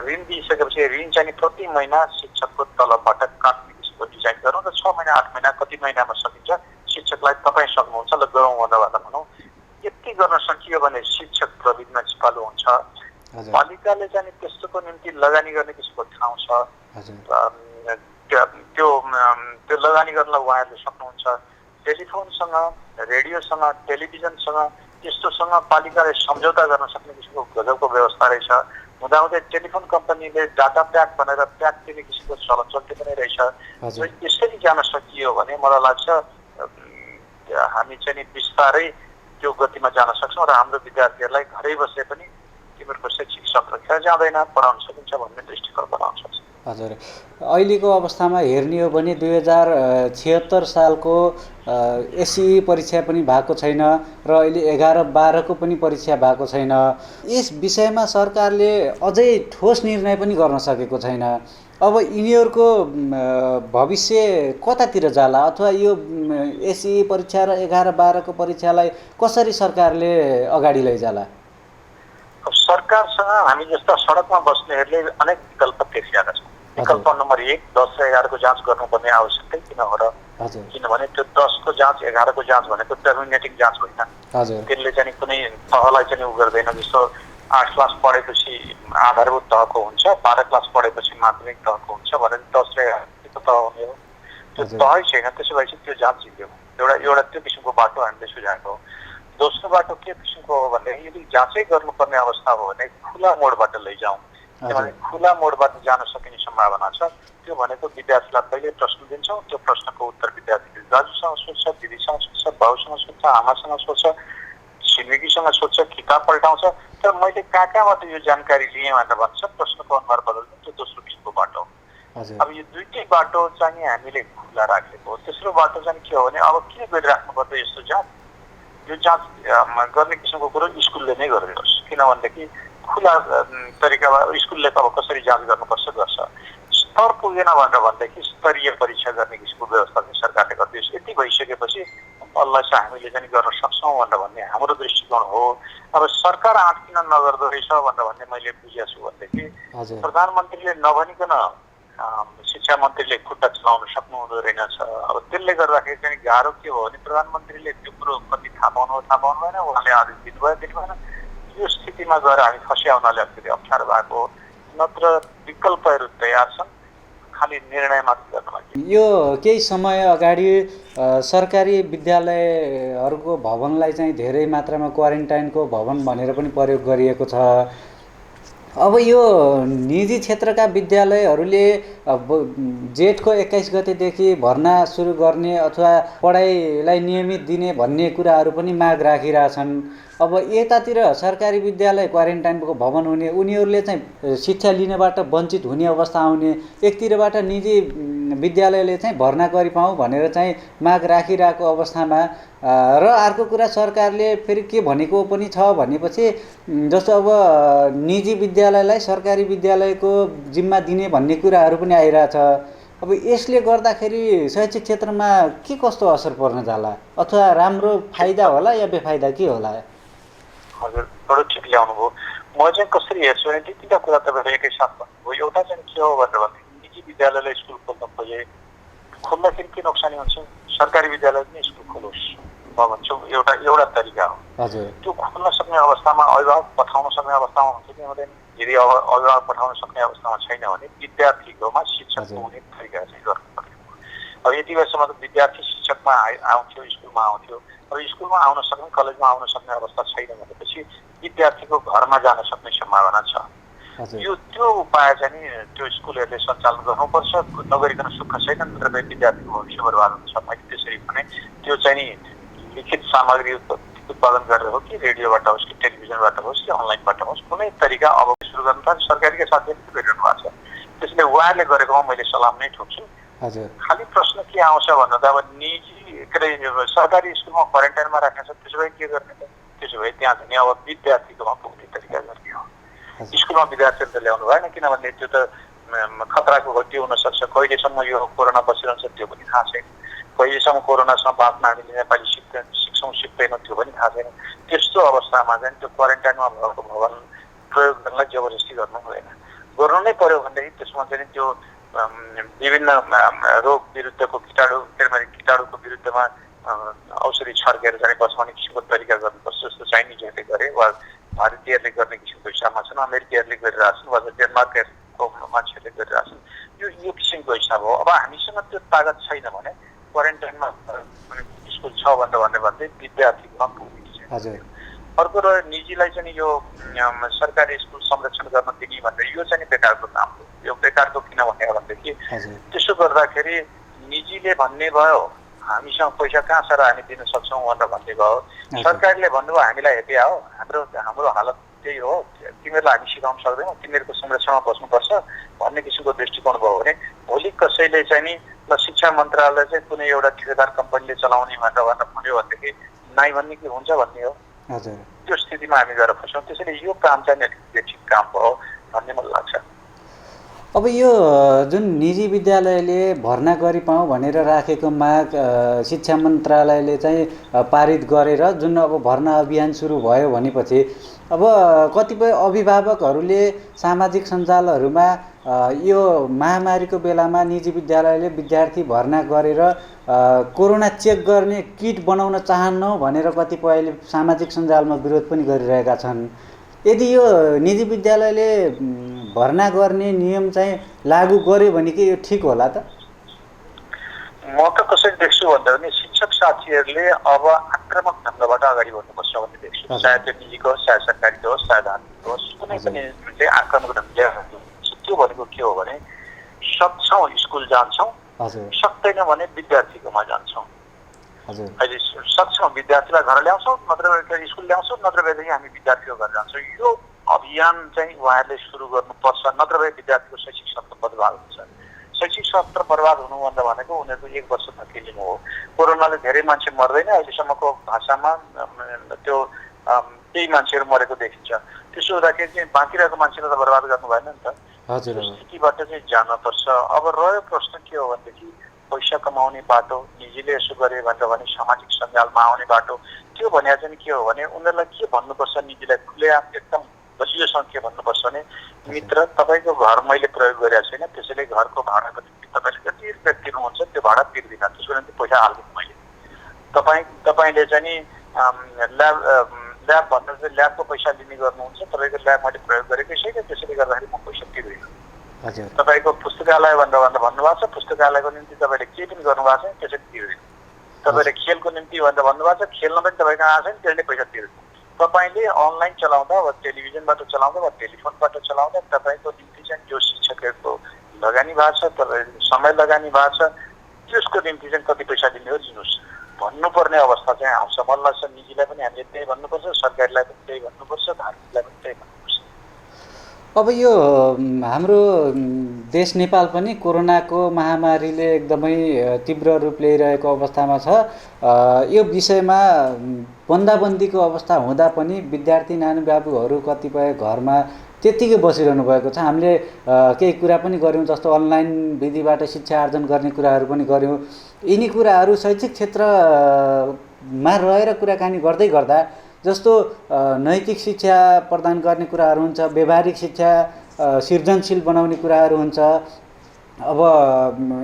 ऋण दिइसकेपछि ऋण चाहिँ प्रति महिना शिक्षकको तलबबाट काट्ने किसिमको डिजाइन गरौँ र 6 महिना 8 महिना कति महिनामा सकिन्छ शिक्षकलाई तपाईँ सक्नुहुन्छ ल गरौँ भन्दा भनौँ। यति गर्न सकियो भने शिक्षक प्रविधिमा सिपालु हुन्छ। पालिकाले चाहिँ त्यस्तोको निम्ति लगानी गर्ने किसिमको ठाउँ छ। त्यो लगानी गर्नलाई उहाँहरूले सक्नुहुन्छ। टेलिफोनसँग, रेडियोसँग, टेलिभिजनसँग त्यस्तोसँग पालिकाले सम्झौता गर्न सक्ने किसिमको गजबको व्यवस्था रहेछ। हुँदाहुँदै टेलिफोन कम्पनीले डाटा प्याक भनेर प्याक दिने किसिमको चलती पनि रहेछ। यसरी जान सकियो भने मलाई लाग्छ हामी चाहिँ बिस्तारै त्यो गतिमा जान सक्छौँ र हाम्रो विद्यार्थीहरूलाई घरै बसे पनि तिमीहरूको शैक्षिक सत्र खेर जाँदैन, पढाउन सकिन्छ भन्ने दृष्टिकोण बनाउन सक्छ। हजुर, अहिलेको अवस्थामा हेर्ने हो भने 2076 सालको एसई परीक्षा पनि भएको छैन र अहिले 11-12को पनि परीक्षा भएको छैन। यस विषयमा सरकारले अझै ठोस निर्णय पनि गर्न सकेको छैन। अब यिनीहरूको भविष्य कतातिर जाला, अथवा यो एसई परीक्षा र 11-12को परीक्षालाई कसरी सरकारले अगाडि लैजाला? सरकारसँग हामी जस्ता सडकमा बस्नेहरूले अनेक विकल्प देखिरहेका छौँ। विकल्प नम्बर 1, 10 र 11 को जाँच गर्नुपर्ने आवश्यकता किन हो र? किनभने त्यो 10 को जाँच 11 को जाँच भनेको टर्मिनेटिङ जाँच होइन। त्यसले चाहिँ कुनै तहलाई चाहिँ उ गर्दैन। जस्तो 8 क्लास पढेपछि आधारभूत तहको हुन्छ, 12 क्लास पढेपछि माध्यमिक तहको हुन्छ भने 10 र 11 तह हुने हो। त्यो तहै छैन, त्यसो भएपछि त्यो जाँच जित्यो। एउटा त्यो किसिमको बाटो हामीले सुझाएको हो। दोस्रो बाटो के किसिमको हो भने यदि जाँचै गर्नुपर्ने अवस्था हो भने खुला मोडबाट लैजाउँ। किनभने खुला मोडबाट जान सकिने सम्भावना छ। त्यो भनेको विद्यार्थीलाई पहिले प्रश्न दिन्छौँ, त्यो प्रश्नको उत्तर विद्यार्थीले दाजुसँग सोध्छ, दिदीसँग सोध्छ, बाउसँग सोध्छ, आमासँग सोध्छ, छिमेकीसँग सोध्छ, किताब पल्टाउँछ। तर मैले कहाँबाट यो जानकारी लिएँ भनेर भन्छ, प्रश्नको अनुहार बदल्नु। त्यो दोस्रो किसिमको बाटो हो। अब यो दुईटै बाटो चाहिँ हामीले खुला राखेको हो। तेस्रो बाटो चाहिँ के हो भने अब किन गरिराख्नु पर्छ यस्तो जाँच? यो जाँच गर्ने किसिमको कुरो स्कुलले नै गरिदियोस्। किनभनेदेखि खुला तरिकामा स्कुलले त अब कसरी जाँच गर्नुपर्छ गर्छ। स्तर पुगेन भनेर भनेदेखि स्तरीय परीक्षा गर्ने किसिमको व्यवस्था चाहिँ सरकारले गरिदियोस्। यति भइसकेपछि अल्लाह चाहिँ हामीले चाहिँ गर्न सक्छौँ भनेर भन्ने हाम्रो दृष्टिकोण हो। अब सरकार आँट किन नगर्दो रहेछ भनेर भन्ने मैले बुझेको छु भनेदेखि प्रधानमन्त्रीले नभनिकन शिक्षा मन्त्रीले खुट्टा चलाउन सक्नुहुँदो रहेनछ। अब त्यसले गर्दाखेरि चाहिँ गाह्रो के हो भने प्रधानमन्त्रीले त्यो कुरो कति थाहा पाउनु भएन, उहाँले आदेश दिनु भएन। यो स्थितिमा गएर हामी फस्या हुनाले अलिकति अप्ठ्यारो भएको। नत्र विकल्पहरू तयार छन्, खालि निर्णय मात्र गर्न लागि। यो केही समय अगाडि सरकारी विद्यालयहरूको भवनलाई चाहिँ धेरै मात्रामा क्वारेन्टाइनको भवन भनेर पनि प्रयोग गरिएको छ। अब यो निजी क्षेत्रका विद्यालयहरूले जेठको 21 गतेदेखि भर्ना सुरु गर्ने अथवा पढाइलाई नियमित दिने भन्ने कुराहरू पनि माग राखिरहेछन्। अब यतातिर सरकारी विद्यालय क्वारेन्टाइनको भवन हुने, उनीहरूले चाहिँ शिक्षा लिनबाट वञ्चित हुने अवस्था आउने, एकतिरबाट निजी विद्यालयले चाहिँ भर्ना गरिपाउँ भनेर चाहिँ माग राखिरहेको अवस्थामा र अर्को कुरा सरकारले फेरि के भनेको पनि छ भनेपछि जस्तो अब निजी विद्यालयलाई सरकारी विद्यालयको जिम्मा दिने भन्ने कुराहरू पनि आइरहेछ। अब यसले गर्दाखेरि शैक्षिक क्षेत्रमा के कस्तो असर पर्न जाला, अथवा राम्रो फाइदा होला या बेफाइदा के होला? हजुर, बडो ठिक ल्याउनु भयो। म चाहिँ कसरी हेर्छु भने तिनवटा कुरा तपाईँले एकैसाथ भन्नुभयो। एउटा चाहिँ के हो भनेर भने निजी विद्यालयले स्कुल खोल्न खोजे, खोल्दाखेरि के नोक्सानी हुन्छ? सरकारी विद्यालय पनि स्कुल खोलोस् म भन्छु। एउटा तरिका हो। त्यो खोल्न सक्ने अवस्थामा अभिभावक पठाउन सक्ने अवस्थामा हुन्छ कि हुँदैन? यदि अभिभावक पठाउन सक्ने अवस्थामा छैन भने विद्यार्थीकोमा शिक्षक हुने तरिका चाहिँ गर्नु पर्यो। अब यति बेलासम्म त विद्यार्थी शिक्षकमा आउँथ्यो, स्कुलमा आउँथ्यो। अब स्कुलमा आउन सक्ने, कलेजमा आउन सक्ने अवस्था छैन भनेपछि विद्यार्थीको घरमा जान सक्ने सम्भावना छ। त्यो उपाय चाहिँ त्यो स्कुलहरूले सञ्चालन गर्नुपर्छ। नगरिकन सुख छैन, नत्र विद्यार्थीको भविष्य बर्बाद हुन्छ। मैले त्यसरी भने त्यो चाहिँ लिखित सामग्री उत्पादन गरेर हो कि रेडियोबाट होस् कि टेलिभिजनबाट होस् कि अनलाइनबाट होस्, कुनै तरिका अब सुरु गर्नु पर्छ। सरकारीका साथीहरूले गरिरहनु भएको छ, त्यसले उहाँले गरेकोमा मैले सलाम नै ठोक्छु। खालि प्रश्न के आउँछ भन्दा त अब निजी के अरे सरकारी स्कुलमा क्वारेन्टाइनमा राख्ने छ, त्यसो भए के गर्ने त? त्यसो भए त्यहाँ चाहिँ अब विद्यार्थीकोमा पुग्ने तरिका गर्ने हो। स्कुलमा विद्यार्थीहरू त ल्याउनु भएन, किनभने त्यो त खतराको घटी हुनसक्छ। कहिलेसम्म यो कोरोना बसिरहन्छ त्यो पनि थाहा छैन। कहिलेसम्म कोरोनासँग बाँच्न हामीले नेपाली सिक्छौँ सिक्दैनौँ त्यो पनि थाहा छैन। त्यस्तो अवस्थामा चाहिँ त्यो क्वारेन्टाइनमा भएको भवन प्रयोग गर्नलाई जबरजस्ती गर्नु हुँदैन। गर्नु नै पर्यो भनेदेखि त्यसमा चाहिँ त्यो विभिन्न रोग विरुद्धको कीटाणुको विरुद्धमा औषधि छर्केर चाहिँ बचाउने किसिमको तरिका गर्नुपर्छ। जस्तो चाइनिजहरूले गरे वा भारतीयहरूले गर्ने किसिमको हिसाबमा छन्, अमेरिकीहरूले गरिरहेछन् वा डेनमार्कको मान्छेहरूले गरिरहेछन्। यो किसिमको हिसाब हो। अब हामीसँग त्यो तागत छैन भने क्वारेन्टाइनमा स्कुल छ भनेर भन्दै विद्यार्थीमा पुग्ने। अर्को र निजीलाई चाहिँ यो सरकारी स्कुल संरक्षण गर्न दिने भनेर यो चाहिँ बेकारको काम हो। यो बेकारको किन भन्ने हो भनेदेखि त्यसो गर्दाखेरि निजीले भन्ने भयो हामीसँग पैसा कहाँ छ र हामी दिन सक्छौँ भनेर भन्ने भयो। सरकारले भन्नुभयो हामीलाई हेपी आओ, हाम्रो हालत त्यही हो, तिमीहरूलाई हामी सिकाउन सक्दैनौँ, तिमीहरूको संरक्षणमा बस्नुपर्छ भन्ने किसिमको दृष्टिकोण भयो भने भोलि कसैले चाहिँ नि ल शिक्षा मन्त्रालय चाहिँ कुनै एउटा ठेकेदार कम्पनीले चलाउने भनेर भन्यो भनेदेखि नाइ भन्ने के हुन्छ भन्ने हो। हजुर, त्यो स्थितिमा हामी गएर फस्यौँ। त्यसैले यो काम चाहिँ अलिकति ठिक काम भयो भन्ने मलाई लाग्छ। अब यो जुन निजी विद्यालयले भर्ना गरिपाउँ भनेर राखेको माग शिक्षा मन्त्रालयले चाहिँ पारित गरेर जुन अब भर्ना अभियान सुरु भयो भनेपछि अब कतिपय अभिभावकहरूले सामाजिक सञ्जालहरूमा यो महामारीको बेलामा निजी विद्यालयले विद्यार्थी भर्ना गरेर कोरोना चेक गर्ने किट बनाउन चाहन्नौ भनेर कतिपयले सामाजिक सञ्जालमा विरोध पनि गरिरहेका छन्। यदि यो निजी विद्यालयले भर्ना गर्ने नियम चाहिँ लागू गर्यो भने के यो ठिक होला त? म त कसरी देख्छु भन्दा पनि शिक्षक साथीहरूले अब आक्रामक ढङ्गबाट अगाडि बढ्नुपर्छ भन्ने देख्छु। चाहे त्यो निजीको होस्, चाहे सरकारीको होस्, चाहे धार्मिक होस्, कुनै पनि चाहिँ आक्रामक ढङ्गले त्यो भनेको के हो भने सक्छौँ स्कुल जान्छौँ, सक्दैन भने विद्यार्थीकोमा जान्छौँ। अहिले सक्छौँ विद्यार्थीलाई घर ल्याउँछौँ, नत्र स्कुल ल्याउँछौँ, नत्र भएदेखि हामी विद्यार्थीको घर जान्छौँ। यो अभियान चाहिँ उहाँहरूले सुरु गर्नुपर्छ, नत्र भए विद्यार्थीको शैक्षिक सत्र बर्बाद हुन्छ। शैक्षिक सत्र बर्बाद हुनुभन्दा भनेको उनीहरूको 1 वर्ष धकेलिनु हो। कोरोनाले धेरै मान्छे मर्दैन, अहिलेसम्मको भाषामा त्यो केही मान्छेहरू मरेको देखिन्छ। त्यसो हुँदाखेरि चाहिँ बाँकी रहेको मान्छेलाई त बर्बाद गर्नु भएन नि त। त्यो स्थितिबाट चाहिँ जानुपर्छ। अब रह्यो प्रश्न के हो भनेदेखि पैसा कमाउने बाटो, निजीले यसो गरे भनेर भने सामाजिक सञ्जालमा आउने बाटो, त्यो भने चाहिँ के हो भने उनीहरूलाई के भन्नुपर्छ, निजीलाई खुलेआम एकदम बलियोसँग के भन्नुपर्छ भने मित्र तपाईँको घर मैले प्रयोग गरेको छैन, त्यसैले घरको भाडाको निम्ति तपाईँले जति रुपियाँ तिर्नुहुन्छ त्यो भाडा तिर्दिनँ, त्यसको निम्ति पैसा हाल्दिनँ मैले। तपाईँले चाहिँ नि ल्याब भनेर चाहिँ ल्याबको पैसा लिने गर्नुहुन्छ, तपाईँको ल्याब मैले प्रयोग गरेकै छैन, त्यसैले गर्दाखेरि म पैसा तिर्दिनँ। तपाईँको पुस्तकालय भनेर भन्नुभएको छ, पुस्तकालयको निम्ति तपाईँले के पनि गर्नुभएको छैन, त्यसैले तिर्दिनँ। तपाईँले खेलको निम्ति भनेर भन्नुभएको छ, खेल्न पनि तपाईँको आएको छैन, त्यसले पैसा तिर्दिनँ। तपाईँले अनलाइन चलाउँदा वा टेलिभिजनबाट चलाउँदा वा टेलिफोनबाट चलाउँदा तपाईँको निम्ति चाहिँ जो शिक्षकहरूको लगानी भएको छ, तपाईँ समय लगानी भएको छ, त्यसको निम्ति चाहिँ कति पैसा दिने हो दिनुहोस् भन्नुपर्ने अवस्था चाहिँ आउँछ। मलाई लाग्छ निजीलाई पनि हामीले त्यही भन्नुपर्छ, सरकारलाई पनि त्यही भन्नुपर्छ, धार्मिकलाई पनि त्यही भन्नुपर्छ। अब यो हाम्रो देश नेपाल पनि कोरोनाको महामारीले एकदमै तीव्र रूप लिइरहेको अवस्थामा छ। यो विषयमा बन्दाबन्दीको अवस्था हुँदा पनि विद्यार्थी नानीबाबुहरू कतिपय घरमा त्यत्तिकै बसिरहनु भएको छ। हामीले केही कुरा पनि गऱ्यौँ, जस्तो अनलाइन विधिबाट शिक्षा आर्जन गर्ने कुराहरू पनि गऱ्यौँ। यिनी कुराहरू शैक्षिक क्षेत्रमा रहेर कुराकानी गर्दै गर्दा जस्तो नैतिक शिक्षा प्रदान गर्ने कुराहरू हुन्छ, व्यवहारिक शिक्षा सृजनशील बनाउने कुराहरू हुन्छ, अब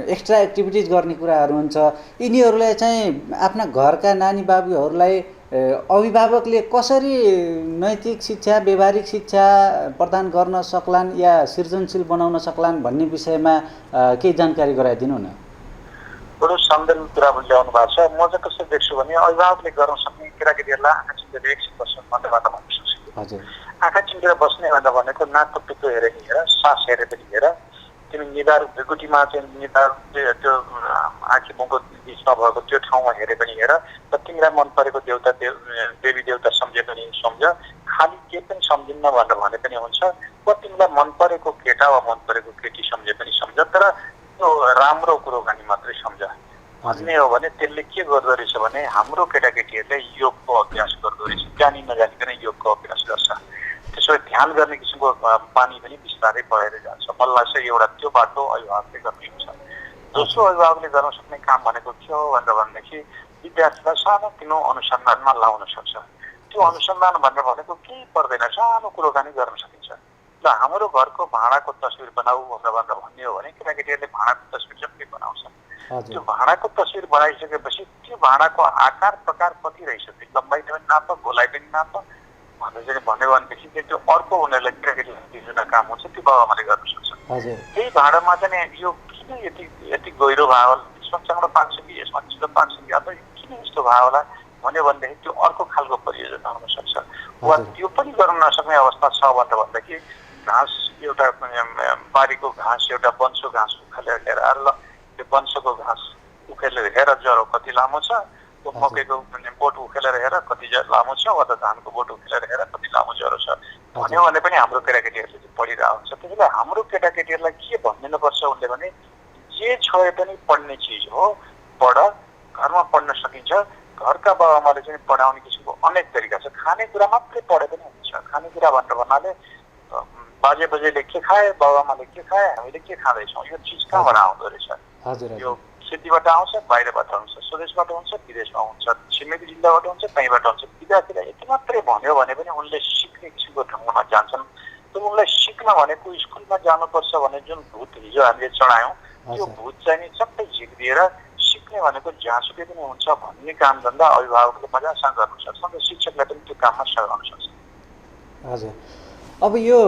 एक्स्ट्रा एक्टिभिटिज गर्ने कुराहरू हुन्छ। यिनीहरूलाई चाहिँ आफ्ना घरका नानी बाबुहरूलाई अभिभावकले कसरी नैतिक शिक्षा, व्यवहारिक शिक्षा प्रदान गर्न सक्लान् या सृजनशील बनाउन सक्लान् भन्ने विषयमा केही जानकारी गराइदिनु न। बडो सन्दर्भ कुरा ल्याउनु भएको छ। म चाहिँ कस्तो देख्छु भने अभिभावकले गर्न सक्ने केटाकेटीहरूलाई आँखा चिम्लेर एकछिन बस्नु भन्दा भन्नु सक्छ। हजुर, आँखा चिम्लेर बस्ने भन्दा भनेको नाकको टुप्पो हेरेर नि हेर, सास हेरेर पनि हेर, तिमी निधार ढुकुटीमा चाहिँ निधार त्यो आँखी मुखको बिचमा भएको त्यो ठाउँमा हेरे पनि हेर, र तिमीलाई मन परेको देवता देवी देवता सम्झे पनि सम्झ, खालि के पनि सम्झिन्न भनेर भने पनि हुन्छ, वा तिमीलाई मन परेको केटा वा मन परेको केटी सम्झे पनि सम्झ, तर त्यो राम्रो कुरो गर्ने मात्रै सम्झ भन्ने हो भने त्यसले के गर्दो रहेछ भने हाम्रो केटाकेटीहरूले योगको अभ्यास गर्दो रहेछ, जानी नजानिकन योगको अभ्यास गर्छ। त्यसो ध्यान गर्ने किसिमको पानी पनि बिस्तारै बढेर जान्छ। मलाई लाग्छ एउटा त्यो बाटो अभिभावकले गर्नै हुन्छ। दोस्रो अभिभावकले गर्न सक्ने काम भनेको के हो भनेदेखि विद्यार्थीलाई सानोतिनो अनुसन्धानमा लाउन सक्छ। त्यो अनुसन्धान भनेर भनेको केही पर्दैन, सानो कुरोकानी गर्न सकिन्छ। ल हाम्रो घरको भाँडाको तस्बिर बनाऊ भनेर भन्ने हो भने केटाकेटीहरूले भाँडाको तस्बिर जम्मै बनाउँछन्। त्यो भाँडाको तस्बिर बनाइसकेपछि त्यो भाँडाको आकार प्रकार कति रहेछ, त्यो लम्बाइ पनि नाप, गोलाइ पनि नाप भनेर चाहिँ भन्यो भनेदेखि त्यो अर्को उनीहरूलाई केटाकेटीलाई दिने काम हुन्छ, त्यो बाबाआमाले गर्न सक्छ। त्यही भाँडामा चाहिँ यो किन यति गहिरो भयो होला, यसमा चाँडो पाक्छ कि यसमा छिटो पाक्छ कि, अथवा किन यस्तो भयो होला भन्यो भनेदेखि त्यो अर्को खालको परियोजना हुनसक्छ। वा त्यो पनि गर्न नसक्ने अवस्था छ भनेदेखि घाँस एउटा बारीको घाँस एउटा वंशको घाँस उखेलेर लिएर ल त्यो वंशको घाँस उखेलेर हेर जरो कति लामो छ, मकैको बोट उखेलेर हेर कति लामो छ, वा त धानको बोट उखेलेर हेर कति लामो जरो छ भन्यो भने पनि हाम्रो केटाकेटीहरूले चाहिँ पढिरहेको हुन्छ। त्यसैले हाम्रो केटाकेटीहरूलाई के भनिदिनुपर्छ उसले भने जे छ पनि पढ्ने चिज हो, पढ, घरमा पढ्न सकिन्छ। घरका बाबाआमाले चाहिँ पढाउने किसिमको अनेक तरिका छ। खानेकुरा मात्रै पढे पनि हुन्छ। खानेकुरा भनेर भन्नाले बाजे बजेले के खाए, बाबाआमाले के खाए, हामीले के खाँदैछौँ, यो चिज कहाँबाट आउँदो रहेछ। यो खेतीबाट आउँछ, बाहिरबाट आउँछ, स्वदेशबाट हुन्छ, विदेशमा हुन्छ, छिमेकी जिल्लाबाट हुन्छ, कहीँबाट हुन्छ। विद्यार्थीलाई यति मात्रै भन्यो भने पनि उनले सिक्ने किसिमको ढङ्गमा जान्छन्। त उनलाई सिक्न भनेको स्कुलमा जानुपर्छ भने जुन भूत हिजो हामीले चढायौँ, त्यो भूत चाहिँ नि सबै झिकिदिएर सिक्ने भनेको जहाँसुकै पनि हुन्छ भन्ने काम धन्दा अभिभावकले मजासँग गर्नु सक्छ र शिक्षकलाई पनि त्यो काममा सहयोग गर्न सक्छ। हजुर, अब यो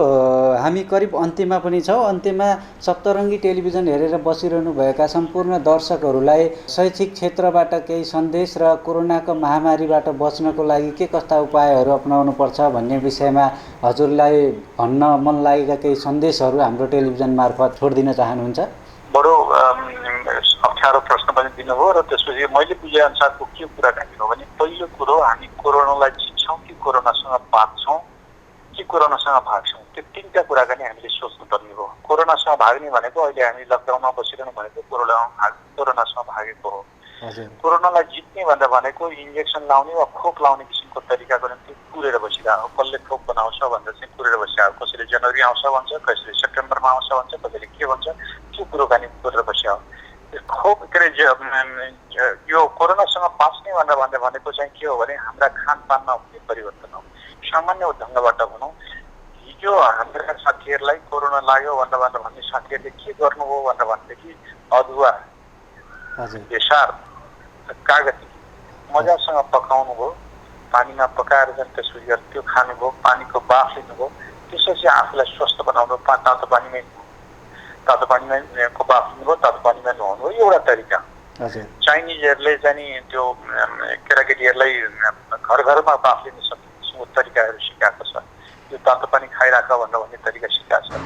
हामी करिब अन्त्यमा पनि छौँ। अन्त्यमा सप्तरङ्गी टेलिभिजन हेरेर बसिरहनुभएका सम्पूर्ण दर्शकहरूलाई शैक्षिक क्षेत्रबाट केही सन्देश र कोरोनाको महामारीबाट बच्नको लागि के कस्ता उपायहरू अपनाउनुपर्छ भन्ने विषयमा हजुरलाई भन्न मन लागेका केही सन्देशहरू हाम्रो टेलिभिजन मार्फत छोडिदिन चाहनुहुन्छ? बडो अप्ठ्यारो प्रश्न पनि दिनुभयो र त्यसपछि मैले बुझेअनुसारको के कुराकानी हो भने पहिलो कुरो हामी कोरोनालाई जित्छौँ कि कोरोनासँग बाँच्छौँ कि कोरोनासँग भाग्छौँ, त्यो तिनवटा कुराकानी हामीले सोच्नुपर्ने हो। कोरोनासँग भाग्ने भनेको अहिले हामी लकडाउनमा बसिरहनु भनेको कोरोनासँग भागेको हो। कोरोनालाई जित्ने भन्दा भनेको इन्जेक्सन लाउने वा खोप लाउने किसिमको तरिकाको निम्ति कुरेर बसिरहेको, कसले खोप बनाउँछ भनेर चाहिँ कुरेर बसिरहेको, कसैले जनवरी आउँछ भन्छ, कसैले सेप्टेम्बरमा आउँछ भन्छ, कसैले के भन्छ, त्यो कुरोकानी कुरेर बसिरहेको। खोप के अरे यो कोरोनासँग बाँच्ने भनेर भनेको चाहिँ के हो भने हाम्रा खानपानमा हुने परिवर्तन हो। सामान्य ढङ्गबाट भनौँ, हिजो हाम्रा साथीहरूलाई कोरोना लाग्यो भनेर भन्ने साथीहरूले के गर्नुभयो भनेर भनेदेखि अदुवा, बेसार, कागती मजासँग पकाउनु भयो, पानीमा पकाएर चाहिँ त्यसपछि त्यो खानुभयो, पानीको बाफ लिनुभयो, त्यसपछि आफूलाई स्वस्थ बनाउनु, तातो पानीमै बाफ लिनुभयो, तातो पानीमा नुहाउनु हो, एउटा तरिका। चाइनिजहरूले चाहिँ नि त्यो केटाकेटीहरूलाई घर घरमा बाफ लिन सक्ने तरिकाहरू सिकाएको छ। यो तातो पानी खाइराख भनेर भन्ने तरिका सिकाएको छ।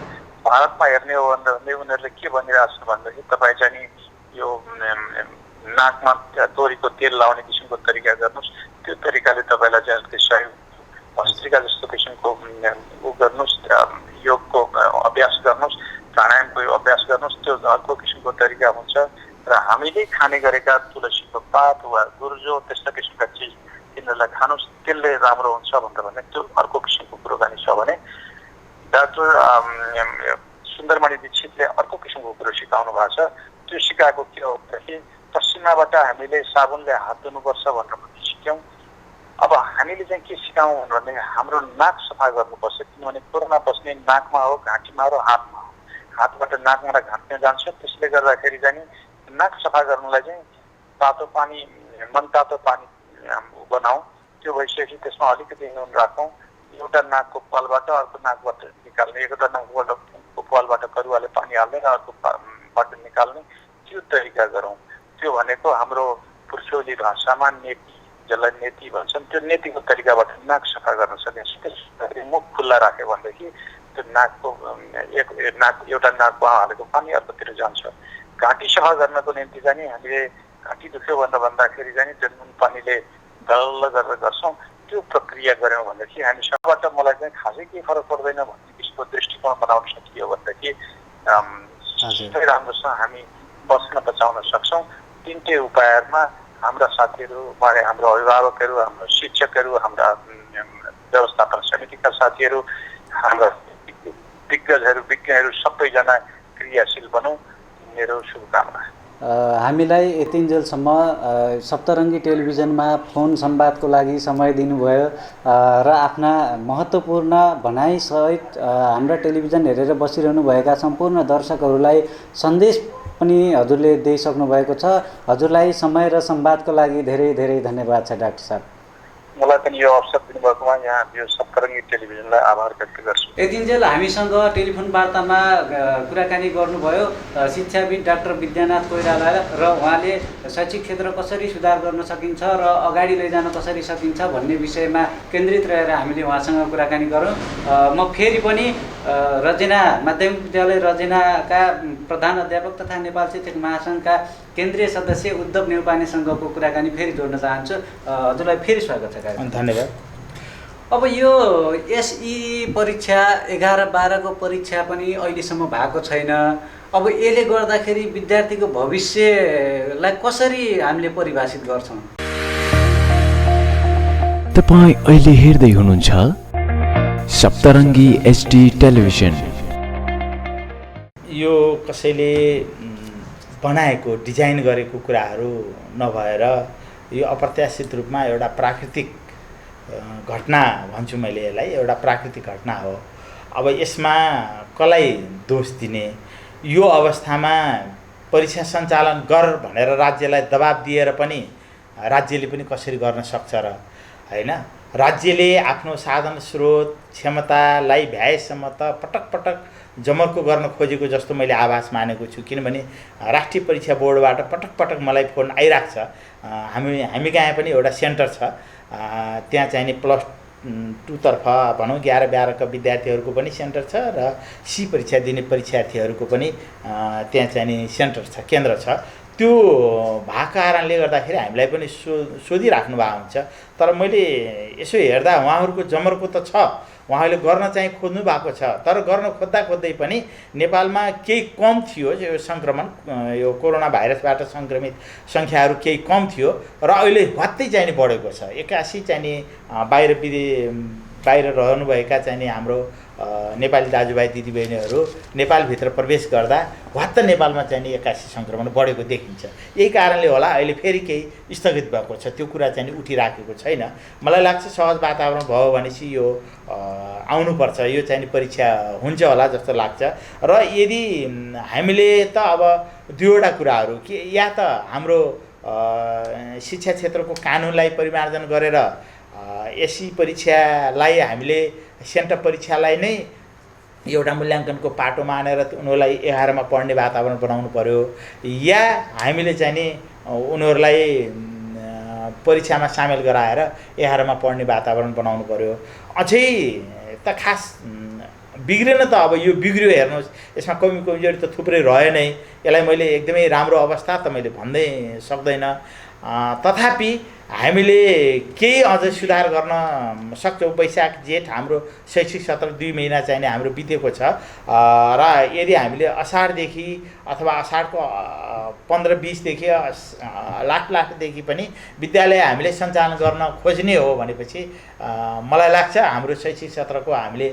भारतमा हेर्ने हो भने उनीहरूले के भनिरहेको छ भनेदेखि तपाईँ चाहिँ नि यो नाकमा तोरीको तेल लाउने किसिमको तरिका गर्नुहोस्, त्यो तरिकाले तपाईँलाई चाहिँ अलिकति सहयोग, भस्त्रिका जस्तो किसिमको ऊ गर्नुहोस्, योगको अभ्यास गर्नुहोस्, प्राणायामको अभ्यास गर्नुहोस्, त्यो अर्को किसिमको तरिका हुन्छ। र हामीले खाने गरेका तुलसीको पात वा गुर्जो त्यस्ता किसिमका चिज तिनीहरूलाई खानुहोस्, त्यसले राम्रो हुन्छ भनेर भने त्यो अर्को किसिमको कुरोकानी छ भने डाक्टर सुन्दरमणि दीक्षितले अर्को किसिमको कुरो सिकाउनु भएको छ। त्यो सिकाएको के हो भनेदेखि पश्चिमाबाट हामीले साबुनले हात धुनुपर्छ भनेर पनि सिक्यौँ। अब हामीले चाहिँ के सिकाउँ भने हाम्रो नाक सफा गर्नुपर्छ, किनभने कोरोना बस्ने नाकमा हो, घाँटीमा हो र हातमा हो। हातबाट नाकमा र घाँटीमा जान्छ, त्यसले गर्दाखेरि चाहिँ नाक सफा गर्नुलाई चाहिँ तातो पानी, मनतातो पानी बनाऊ, त्यो भइसकेपछि त्यसमा अलिकति नुन राखौँ, एउटा नाकको पालबाट अर्को नाकबाट निकाल्ने, एउटा नाकबाट पालबाट करुवाले पानी हाल्ने र अर्कोबाट निकाल्ने, त्यो तरिका गरौँ। त्यो भनेको हाम्रो पुर्चौली भाषामा नेती, जसलाई नेती भन्छन्, त्यो नेतीको तरिकाबाट नाक सफा गर्न सकिन्छ। त्यसरी मुख खुल्ला राख्यो भनेदेखि त्यो नाकको एउटा नाकमा हालेको पानी अर्कोतिर जान्छ। घाँटी सफा गर्नको निम्ति चाहिँ हामीले घाँटी दुख्यो भनेर भन्दाखेरि चाहिँ त्यो नुन पानीले डल्ल गरेर गर्छौँ। त्यो प्रक्रिया गऱ्यौँ भनेदेखि हामीसँगबाट मलाई चाहिँ खासै केही फरक पर्दैन भन्ने किसिमको दृष्टिकोण बनाउन सकियो भनेदेखि राम्रोसँग हामी बस्न बचाउन सक्छौँ। तिनटै उपायहरूमा हाम्रा साथीहरू, हाम्रो अभिभावकहरू, हाम्रो शिक्षकहरू, हाम्रा व्यवस्थापन समितिका साथीहरू, हाम्रा दिग्गजहरू, विज्ञहरू सबैजना क्रियाशील बनौँ, मेरो शुभकामना। हामीलाई यतिन्जेलसम्म सप्तरङ्गी टेलिभिजनमा फोन संवादको लागि समय दिनुभयो र आफ्ना महत्त्वपूर्ण भनाइसहित हाम्रा टेलिभिजन हेरेर बसिरहनुभएका सम्पूर्ण दर्शकहरूलाई सन्देश पनि हजुरले दिइसक्नु भएको छ। हजुरलाई समय र संवादको लागि धेरै धेरै धन्यवाद छ डाक्टर साहब। मलाई पनि यो अवसर दिनुभएकोमा यहाँ यो सप्तरङ्गी टेलिभिजनलाई आभार व्यक्त गर्छु। यतिन्जेल हामीसँग टेलिफोन वार्तामा कुराकानी गर्नुभयो शिक्षाविद डाक्टर विद्यानाथ कोइराला र उहाँले शैक्षिक क्षेत्र कसरी सुधार गर्न सकिन्छ र अगाडि लैजान कसरी सकिन्छ भन्ने विषयमा केन्द्रित रहेर हामीले उहाँसँग कुराकानी गऱ्यौँ। म फेरि पनि रजेना माध्यमिक विद्यालय रजेनाका प्रधान अध्यापक तथा नेपाल शिक्षक महासङ्घका केन्द्रीय सदस्य उद्धव नेउपानेसँगको कुराकानी फेरि जोड्न चाहन्छु। हजुरलाई फेरि स्वागत छ। धन्यवाद। अब यो एसई परीक्षा 11-12 को परीक्षा पनि अहिलेसम्म भएको छैन। अब यसले गर्दाखेरि विद्यार्थीको भविष्यलाई कसरी हामीले परिभाषित गर्छौँ? तपाईं अहिले हेर्दै हुनुहुन्छ सप्तरङ्गी एचडी टेलिभिजन। यो कसैले बनाएको डिजाइन गरेको कुराहरू नभएर यो अप्रत्याशित रूपमा एउटा प्राकृतिक घटना भन्छु मैले यसलाई, एउटा प्राकृतिक घटना हो। अब यसमा कसलाई दोष दिने? यो अवस्थामा परीक्षा सञ्चालन गर भनेर राज्यलाई दबाब दिएर पनि राज्यले पनि कसरी गर्न सक्छ र, हैन? राज्यले आफ्नो साधन स्रोत क्षमतालाई भ्याएसम्म त पटक पटक जमर्को गर्न खोजेको जस्तो मैले आभास मानेको छु। किनभने राष्ट्रिय परीक्षा बोर्डबाट पटक पटक मलाई फोन आइरहेको छ। हामी कहाँ पनि एउटा सेन्टर छ, त्यहाँ चाहिँ नि +2 तर्फ भनौँ 11-12 का विद्यार्थीहरूको पनि सेन्टर छ र सी परीक्षा दिने परीक्षार्थीहरूको पनि त्यहाँ चाहिँ नि सेन्टर छ, केन्द्र छ। त्यो भएको कारणले गर्दाखेरि हामीलाई पनि सोधिराख्नु भएको हुन्छ। तर मैले यसो हेर्दा उहाँहरूको जमर्को त छ, उहाँले गर्न चाहिँ खोज्नु भएको छ। तर गर्न खोज्दै पनि नेपालमा केही कम थियो यो सङ्क्रमण, यो कोरोना भाइरसबाट सङ्क्रमित सङ्ख्याहरू केही कम थियो र अहिले हत्तै चाहिँ नि बढेको छ। 81 चाहिँ नि बाहिर रहनुभएका चाहिँ नि हाम्रो नेपाली दाजुभाइ दिदीबहिनीहरू नेपालभित्र प्रवेश गर्दा वात्त नेपालमा चाहिँ नि 81 सङ्क्रमण बढेको देखिन्छ। यही कारणले होला अहिले फेरि केही स्थगित भएको छ, त्यो कुरा चाहिँ नि उठिराखेको छैन। मलाई लाग्छ सहज वातावरण भयो भनेपछि यो आउनुपर्छ, यो चाहिँ नि परीक्षा हुन्छ होला जस्तो लाग्छ। र यदि हामीले त अब दुईवटा कुराहरू के, या त हाम्रो शिक्षा क्षेत्रको कानुनलाई परिमार्जन गरेर एसई परीक्षालाई हामीले सेन्टर परीक्षालाई नै एउटा मूल्याङ्कनको पाटो मानेर उनीहरूलाई 11मा पढ्ने वातावरण बनाउनु पर्यो, या हामीले चाहिँ नि उनीहरूलाई परीक्षामा सामेल गराएर 11मा पढ्ने वातावरण बनाउनु पर्यो। अझै त खास बिग्रेन त, अब यो बिग्रियो हेर्नुहोस्, यसमा कमजोरी त थुप्रै रह्यो नै। यसलाई मैले एकदमै राम्रो अवस्था त मैले भन्दै सक्दैन। तथापि हामीले केही अझ सुधार गर्न सक्छौँ। वैशाख जेठ हाम्रो शैक्षिक सत्र 2 महिना चाहिँ हाम्रो बितेको छ र यदि हामीले असारदेखि अथवा असारको 15-20देखि लाखदेखि पनि विद्यालय हामीले सञ्चालन गर्न खोज्ने हो भनेपछि मलाई लाग्छ हाम्रो शैक्षिक सत्रको हामीले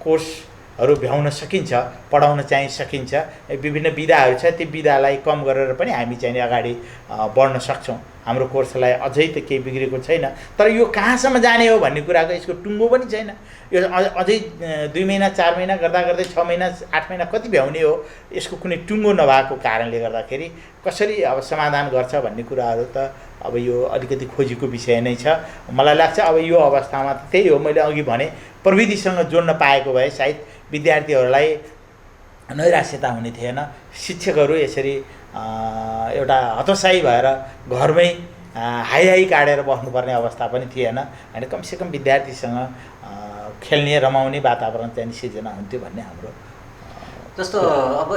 कोर्सहरू भ्याउन सकिन्छ, पढाउन चाहिँ सकिन्छ। विभिन्न विधाहरू छ, ती विधालाई कम गरेर पनि हामी चाहिँ अगाडि बढ्न सक्छौँ। हाम्रो कोर्सलाई अझै त केही बिग्रेको छैन, तर यो कहाँसम्म जाने हो भन्ने कुराको यसको टुङ्गो पनि छैन। यो अझै 2 महिना 4 महिना गर्दै 6 महिना 8 महिना कति भ्याउने हो, यसको कुनै टुङ्गो नभएको कारणले गर्दाखेरि कसरी अब समाधान गर्छ भन्ने कुराहरू त अब यो अलिकति खोजीको विषय नै छ। मलाई लाग्छ अब यो अवस्थामा त त्यही हो, मैले अघि भने प्रविधिसँग जोड्न पाएको भए सायद विद्यार्थीहरूलाई नैराश्यता हुने थिएन। शिक्षकहरू यसरी एउटा हतोत्साही भएर घरमै हाई काटेर बस्नुपर्ने अवस्था पनि थिएन। होइन, कमसेकम विद्यार्थीसँग खेल्ने रमाउने वातावरण चाहिँ सिर्जना हुन्थ्यो भन्ने हाम्रो। जस्तो अब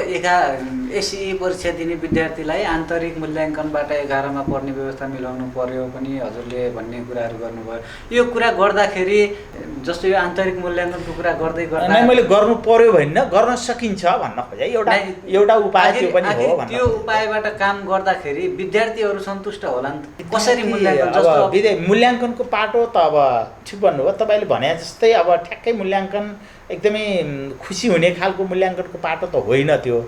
एसई परीक्षा दिने विद्यार्थीलाई आन्तरिक मूल्याङ्कनबाट 11मा पढ्ने व्यवस्था मिलाउनु पर्यो पनि हजुरले भन्ने कुराहरू गर्नुभयो। यो कुरा गर्दाखेरि जस्तो यो आन्तरिक मूल्याङ्कनको कुरा गर्दै गर्दा मैले गर्नु पर्यो भन्न, गर्न सकिन्छ भन्न खोजे। एउटा उपाय त्यो पनि हो भन्न। त्यो उपायबाट काम गर्दाखेरि विद्यार्थीहरू सन्तुष्ट होला नि त? कसरी मूल्याङ्कन, जस्तो मूल्याङ्कनको पाटो त अब ठिक भन्नुभयो तपाईँले भने जस्तै, अब ठ्याक्कै मूल्याङ्कन एकदमै खुसी हुने खालको मूल्याङ्कनको पाटो त होइन त्यो।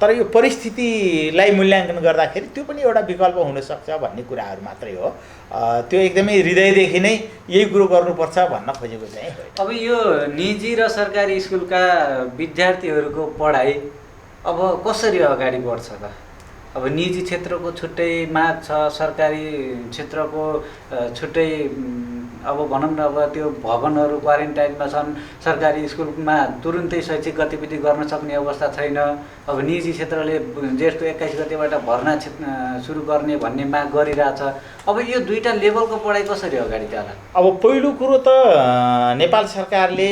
तर यो परिस्थितिलाई मूल्याङ्कन गर्दाखेरि त्यो पनि एउटा विकल्प हुनसक्छ भन्ने कुराहरू मात्रै हो। त्यो एकदमै हृदयदेखि नै यही कुरो गर्नुपर्छ भन्न खोजेको चाहिँ हो। अब यो निजी र सरकारी स्कुलका विद्यार्थीहरूको पढाइ अब कसरी अगाडि बढ्छ त? अब निजी क्षेत्रको छुट्टै माग छ, सरकारी क्षेत्रको छुट्टै अब भनौँ न, अब त्यो भवनहरू क्वारेन्टाइनमा छन्, सरकारी स्कुलमा तुरुन्तै शैक्षिक गतिविधि गर्न सक्ने अवस्था छैन। अब निजी क्षेत्रले जेठको 21 गतेबाट भर्ना सुरु गर्ने भन्ने माग गरिरहेछ। अब यो दुईटा लेभलको पढाइ कसरी अगाडि जाला? अब पहिलो कुरो त नेपाल सरकारले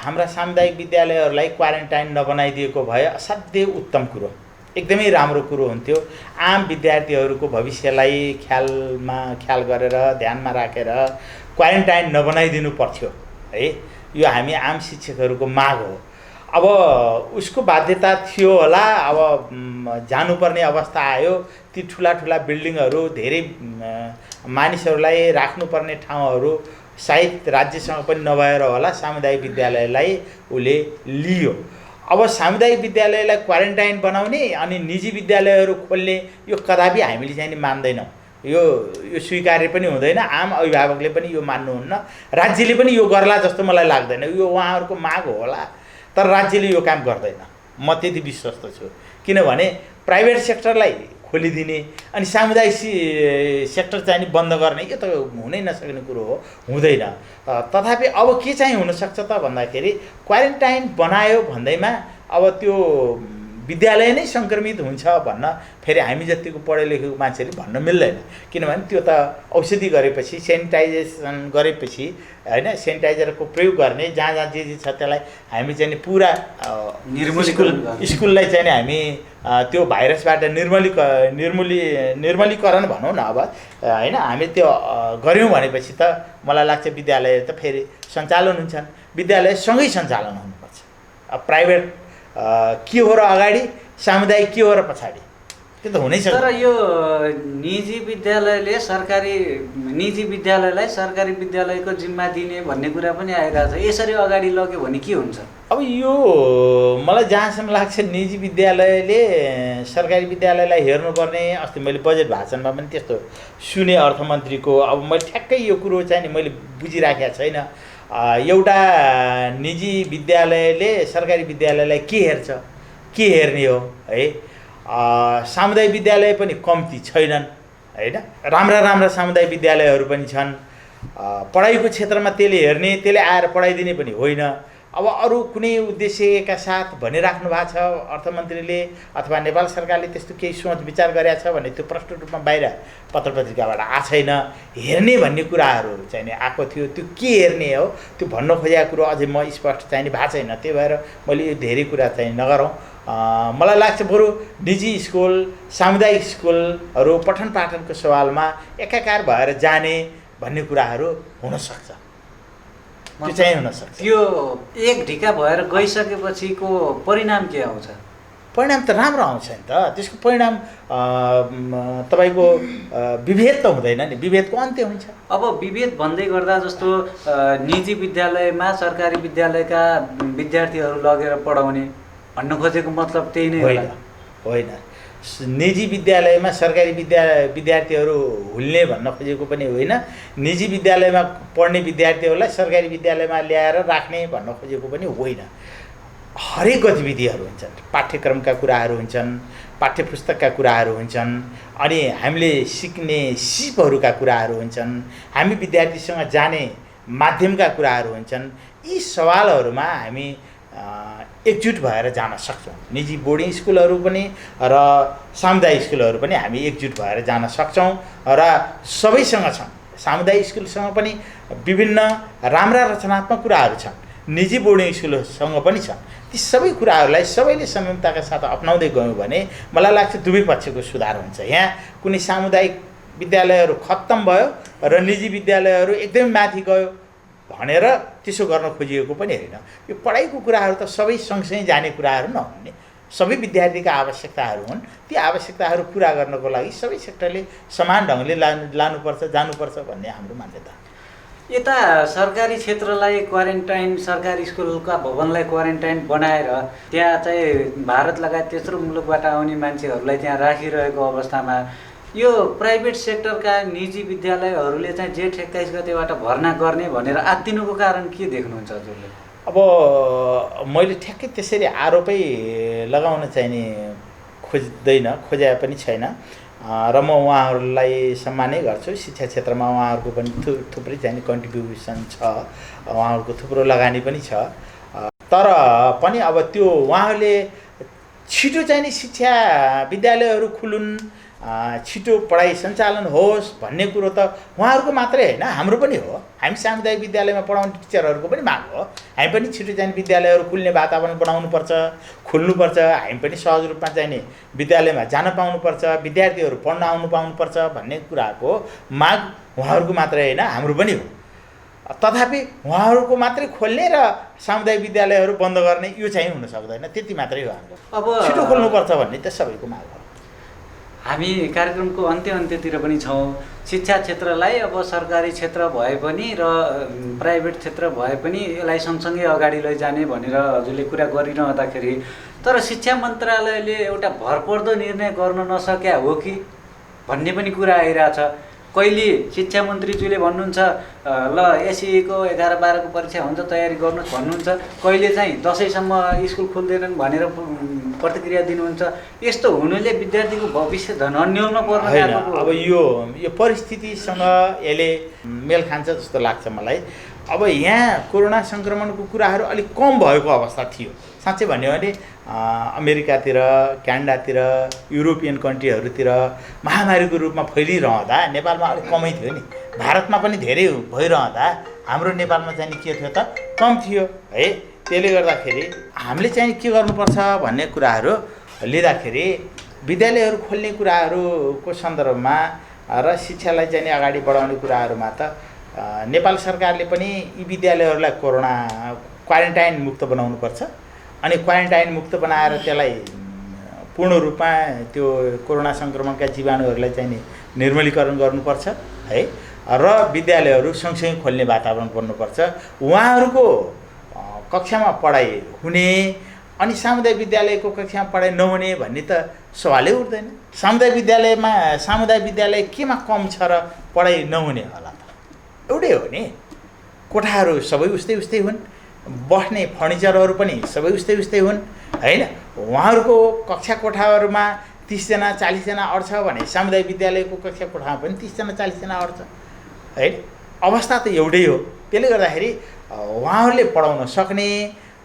हाम्रा सामुदायिक विद्यालयहरूलाई क्वारेन्टाइन नबनाइदिएको भए असाध्यै उत्तम कुरो। एकदमै राम्रो कुरो हुन्थ्यो। आम विद्यार्थीहरूको भविष्यलाई ख्याल गरेर ध्यानमा राखेर क्वारेन्टाइन नबनाइदिनु पर्थ्यो है। यो हामी आम शिक्षकहरूको माग हो। अब उसको बाध्यता थियो होला, अब जानुपर्ने अवस्था आयो। ती ठुला बिल्डिङहरू, धेरै मानिसहरूलाई राख्नुपर्ने ठाउँहरू सायद राज्यसँग पनि नभएर होला सामुदायिक विद्यालयलाई उसले लियो। अब सामुदायिक विद्यालयलाई क्वारेन्टाइन बनाउने अनि निजी विद्यालयहरू खोल्ने यो कदापि हामीले चाहिँ नि मान्दैनौँ। यो स्वीकार्य पनि हुँदैन। आम अभिभावकले पनि यो मान्नुहुन्न, राज्यले पनि यो गर्ला जस्तो मलाई लाग्दैन। यो उहाँहरूको माग होला, तर राज्यले यो काम गर्दैन, म त्यति विश्वस्त छु। किनभने प्राइभेट सेक्टरलाई खोलिदिने अनि सामुदायिक सेक्टर चाहिँ नि बन्द गर्ने यो त हुनै नसक्ने कुरो हो, हुँदैन। तथापि अब के चाहिँ हुनसक्छ त भन्दाखेरि क्वारेन्टाइन बनायो भन्दैमा अब त्यो विद्यालय नै सङ्क्रमित हुन्छ भन्न फेरि हामी जतिको पढे लेखेको मान्छेले भन्न मिल्दैन। किनभने त्यो त औषधि गरेपछि, सेनिटाइजेसन गरेपछि होइन, सेनिटाइजरको प्रयोग गर्ने, जहाँ जहाँ जे छ त्यसलाई हामी चाहिँ पुरा स्कुललाई चाहिँ हामी त्यो भाइरसबाट निर्मलीकरण भनौँ न अब होइन, हामी त्यो गऱ्यौँ भनेपछि त मलाई लाग्छ विद्यालय त फेरि सञ्चालन हुन्छन्। विद्यालय सँगै सञ्चालन हुनुपर्छ। अब प्राइभेट के हो र अगाडि, सामुदायिक के हो र पछाडि, त्यो त हुनै सक्छ। तर यो निजी विद्यालयलाई सरकारी विद्यालयको जिम्मा दिने भन्ने कुरा पनि आइरहेको छ। यसरी अगाडि लग्यो भने के हुन्छ? अब यो मलाई जहाँसम्म लाग्छ निजी विद्यालयले सरकारी विद्यालयलाई हेर्नुपर्ने। अस्ति मैले बजेट भाषणमा पनि त्यस्तो सुने अर्थमन्त्रीको। अब मैले ठ्याक्कै यो कुरो चाहिँ नि मैले बुझिराखेको छैन। एउटा निजी विद्यालयले सरकारी विद्यालयलाई के हेर्छ, के हेर्ने हो है। सामुदायिक विद्यालय पनि कम्ती छैनन् होइन, राम्रा सामुदायिक विद्यालयहरू पनि छन्। पढाइको क्षेत्रमा त्यसले हेर्ने, त्यसले आएर पढाइदिने पनि होइन। अब अरू कुनै उद्देश्यका साथ भनिराख्नु भएको छ अर्थमन्त्रीले अथवा नेपाल सरकारले त्यस्तो केही सोच विचार गरेका छ भने त्यो प्रष्ट रूपमा बाहिर पत्र पत्रिकाबाट आएको छैन। हेर्ने भन्ने कुराहरू चाहिँ नि आएको थियो, त्यो के हेर्ने हो त्यो भन्न खोजेको कुरो अझै म स्पष्ट चाहिँ नि भएको छैन। त्यही भएर मैले यो धेरै कुरा चाहिँ नगरौँ। मलाई लाग्छ बरु निजी स्कुल, सामुदायिक स्कुलहरू पठन पाठनको सवालमा एकाकार भएर जाने भन्ने कुराहरू हुनसक्छ, त्यो चाहिँ हुनसक्छ। त्यो एक ढिका भएर गइसकेपछिको परिणाम के आउँछ? परिणाम त राम्रो आउँछ नि त। त्यसको परिणाम तपाईँको विभेद त हुँदैन नि, विभेदको अन्त्य हुन्छ। अब विभेद भन्दै गर्दा जस्तो निजी विद्यालयमा सरकारी विद्यालयका विद्यार्थीहरू लगेर पढाउने भन्नु खोजेको मतलब त्यही नै होला? होइन, निजी विद्यालयमा सरकारी विद्यार्थीहरू हुल्ने भन्न खोजेको पनि होइन। निजी विद्यालयमा पढ्ने विद्यार्थीहरूलाई सरकारी विद्यालयमा ल्याएर राख्ने भन्न खोजेको पनि होइन। हरेक गतिविधिहरू हुन्छन्, पाठ्यक्रमका कुराहरू हुन्छन्, पाठ्यपुस्तकका कुराहरू हुन्छन्, अनि हामीले सिक्ने सिपहरूका कुराहरू हुन्छन्, हामी विद्यार्थीसँग जाने माध्यमका कुराहरू हुन्छन्। यी सवालहरूमा हामी एकजुट भएर जान सक्छौँ। निजी बोर्डिङ स्कुलहरू पनि र सामुदायिक स्कुलहरू पनि हामी एकजुट भएर जान सक्छौँ र सबैसँग छन्। सामुदायिक स्कुलसँग पनि विभिन्न राम्रा रचनात्मक कुराहरू छन्, निजी बोर्डिङ स्कुलसँग पनि छन्। ती सबै कुराहरूलाई सबैले संयमताका साथ अपनाउँदै गयौँ भने मलाई लाग्छ दुवै पक्षको सुधार हुन्छ। यहाँ कुनै सामुदायिक विद्यालयहरू खत्तम भयो र निजी विद्यालयहरू एकदमै माथि गयो भनेर त्यसो गर्न खोजिएको पनि होइन। यो पढाइको कुराहरू त सबै सँगसँगै जाने कुराहरू नहुने, सबै विद्यार्थीका आवश्यकताहरू हुन्। ती आवश्यकताहरू पुरा गर्नको लागि सबै सेक्टरले समान ढङ्गले लानुपर्छ, जानुपर्छ भन्ने हाम्रो मान्यता। यता सरकारी क्षेत्रलाई क्वारेन्टाइन, सरकारी स्कुलका भवनलाई क्वारेन्टाइन बनाएर त्यहाँ चाहिँ भारत लगायत तेस्रो मुलुकबाट आउने मान्छेहरूलाई त्यहाँ राखिरहेको अवस्थामा यो प्राइभेट सेक्टरका निजी विद्यालयहरूले चाहिँ जेठ 21 गतेबाट भर्ना गर्ने भनेर आत्तिनुको कारण के देख्नुहुन्छ हजुरले? अब मैले ठ्याक्कै त्यसरी आरोपै लगाउन चाहिँ नि खोजे पनि छैन र म उहाँहरूलाई सम्मानै गर्छु। शिक्षा क्षेत्रमा उहाँहरूको पनि थुप्रै चाहिँ कन्ट्रिब्युसन छ, उहाँहरूको थुप्रो लगानी पनि छ। तर पनि अब त्यो उहाँहरूले छिटो चाहिँ नि शिक्षा विद्यालयहरू खुलुन् छिटो पढाइ सञ्चालन होस् भन्ने कुरो त उहाँहरूको मात्रै होइन, हाम्रो पनि हो। हामी सामुदायिक विद्यालयमा पढाउने टिचरहरूको पनि माग हो। हामी पनि छिटो चाहिँ विद्यालयहरू खुल्ने वातावरण बनाउनुपर्छ, खुल्नुपर्छ। हामी पनि सहज रूपमा चाहिँ विद्यालयमा जान पाउनुपर्छ, विद्यार्थीहरू पढ्न आउनु पाउनुपर्छ भन्ने कुराको माग उहाँहरूको मात्रै होइन, हाम्रो पनि हो। तथापि उहाँहरूको मात्रै खोल्ने र सामुदायिक विद्यालयहरू बन्द गर्ने यो चाहिँ हुन सक्दैन, त्यति मात्रै हो हाम्रो। अब छिटो खोल्नुपर्छ भन्ने त सबैको माग हो। हामी कार्यक्रमको अन्त्यतिर पनि छौँ। शिक्षा क्षेत्रलाई अब सरकारी क्षेत्र भए पनि र प्राइभेट क्षेत्र भए पनि यसलाई सँगसँगै अगाडि लैजाने भनेर हजुरले कुरा गरिरहँदाखेरि तर शिक्षा मन्त्रालयले एउटा भरपर्दो निर्णय गर्न नसक्या हो कि भन्ने पनि कुरा आइरहेछ। कहिले शिक्षा मन्त्रीज्यूले भन्नुहुन्छ ल एसईको 11-12को परीक्षा हुन्छ तयारी गर्नुहोस् भन्नुहुन्छ, कहिले चाहिँ दसैँसम्म स्कुल खोल्दैनन् भनेर प्रतिक्रिया दिनुहुन्छ। यस्तो हुनुले विद्यार्थीको भविष्य धन अन्योल्न पर्न होइन। गएको। अब यो परिस्थितिसँग यसले मेल खान्छ जस्तो लाग्छ मलाई। अब यहाँ कोरोना सङ्क्रमणको कुराहरू अलिक कम भएको अवस्था थियो। साँच्चै भन्यो भने अमेरिकातिर, क्यानाडातिर, युरोपियन कन्ट्रीहरूतिर महामारीको रूपमा फैलिरहँदा नेपालमा अलिक कमै थियो नि। भारतमा पनि धेरै भइरहँदा हाम्रो नेपालमा चाहिँ के थियो त, कम थियो है। त्यसले गर्दाखेरि हामीले चाहिँ के गर्नुपर्छ भन्ने कुराहरू लिँदाखेरि विद्यालयहरू खोल्ने कुराहरूको सन्दर्भमा र शिक्षालाई चाहिँ अगाडि बढाउने कुराहरूमा त नेपाल सरकारले पनि यी विद्यालयहरूलाई कोरोना क्वारेन्टाइन मुक्त बनाउनुपर्छ। अनि क्वारेन्टाइन मुक्त बनाएर त्यसलाई पूर्ण रूपमा त्यो कोरोना सङ्क्रमणका जीवाणुहरूलाई चाहिँ निर्मलीकरण गर्नुपर्छ है। र विद्यालयहरू सँगसँगै खोल्ने वातावरण बन्नुपर्छ। उहाँहरूको कक्षामा पढाइ हुने अनि सामुदायिक विद्यालयको कक्षामा पढाइ नहुने भन्ने त सवालै उठ्दैन। सामुदायिक विद्यालय केमा कम छ र पढाइ नहुने होला त? एउटै हो नि। कोठाहरू सबै उस्तै हुन्, बस्ने फर्निचरहरू पनि सबै उस्तै हुन् होइन। उहाँहरूको कक्षा कोठाहरूमा 30 जना 40 जना अट्छ भने सामुदायिक विद्यालयको कक्षा कोठामा पनि 30 जना 40 जना अट्छ होइन। अवस्था त एउटै हो। त्यसले गर्दाखेरि उहाँहरूले पढाउन सक्ने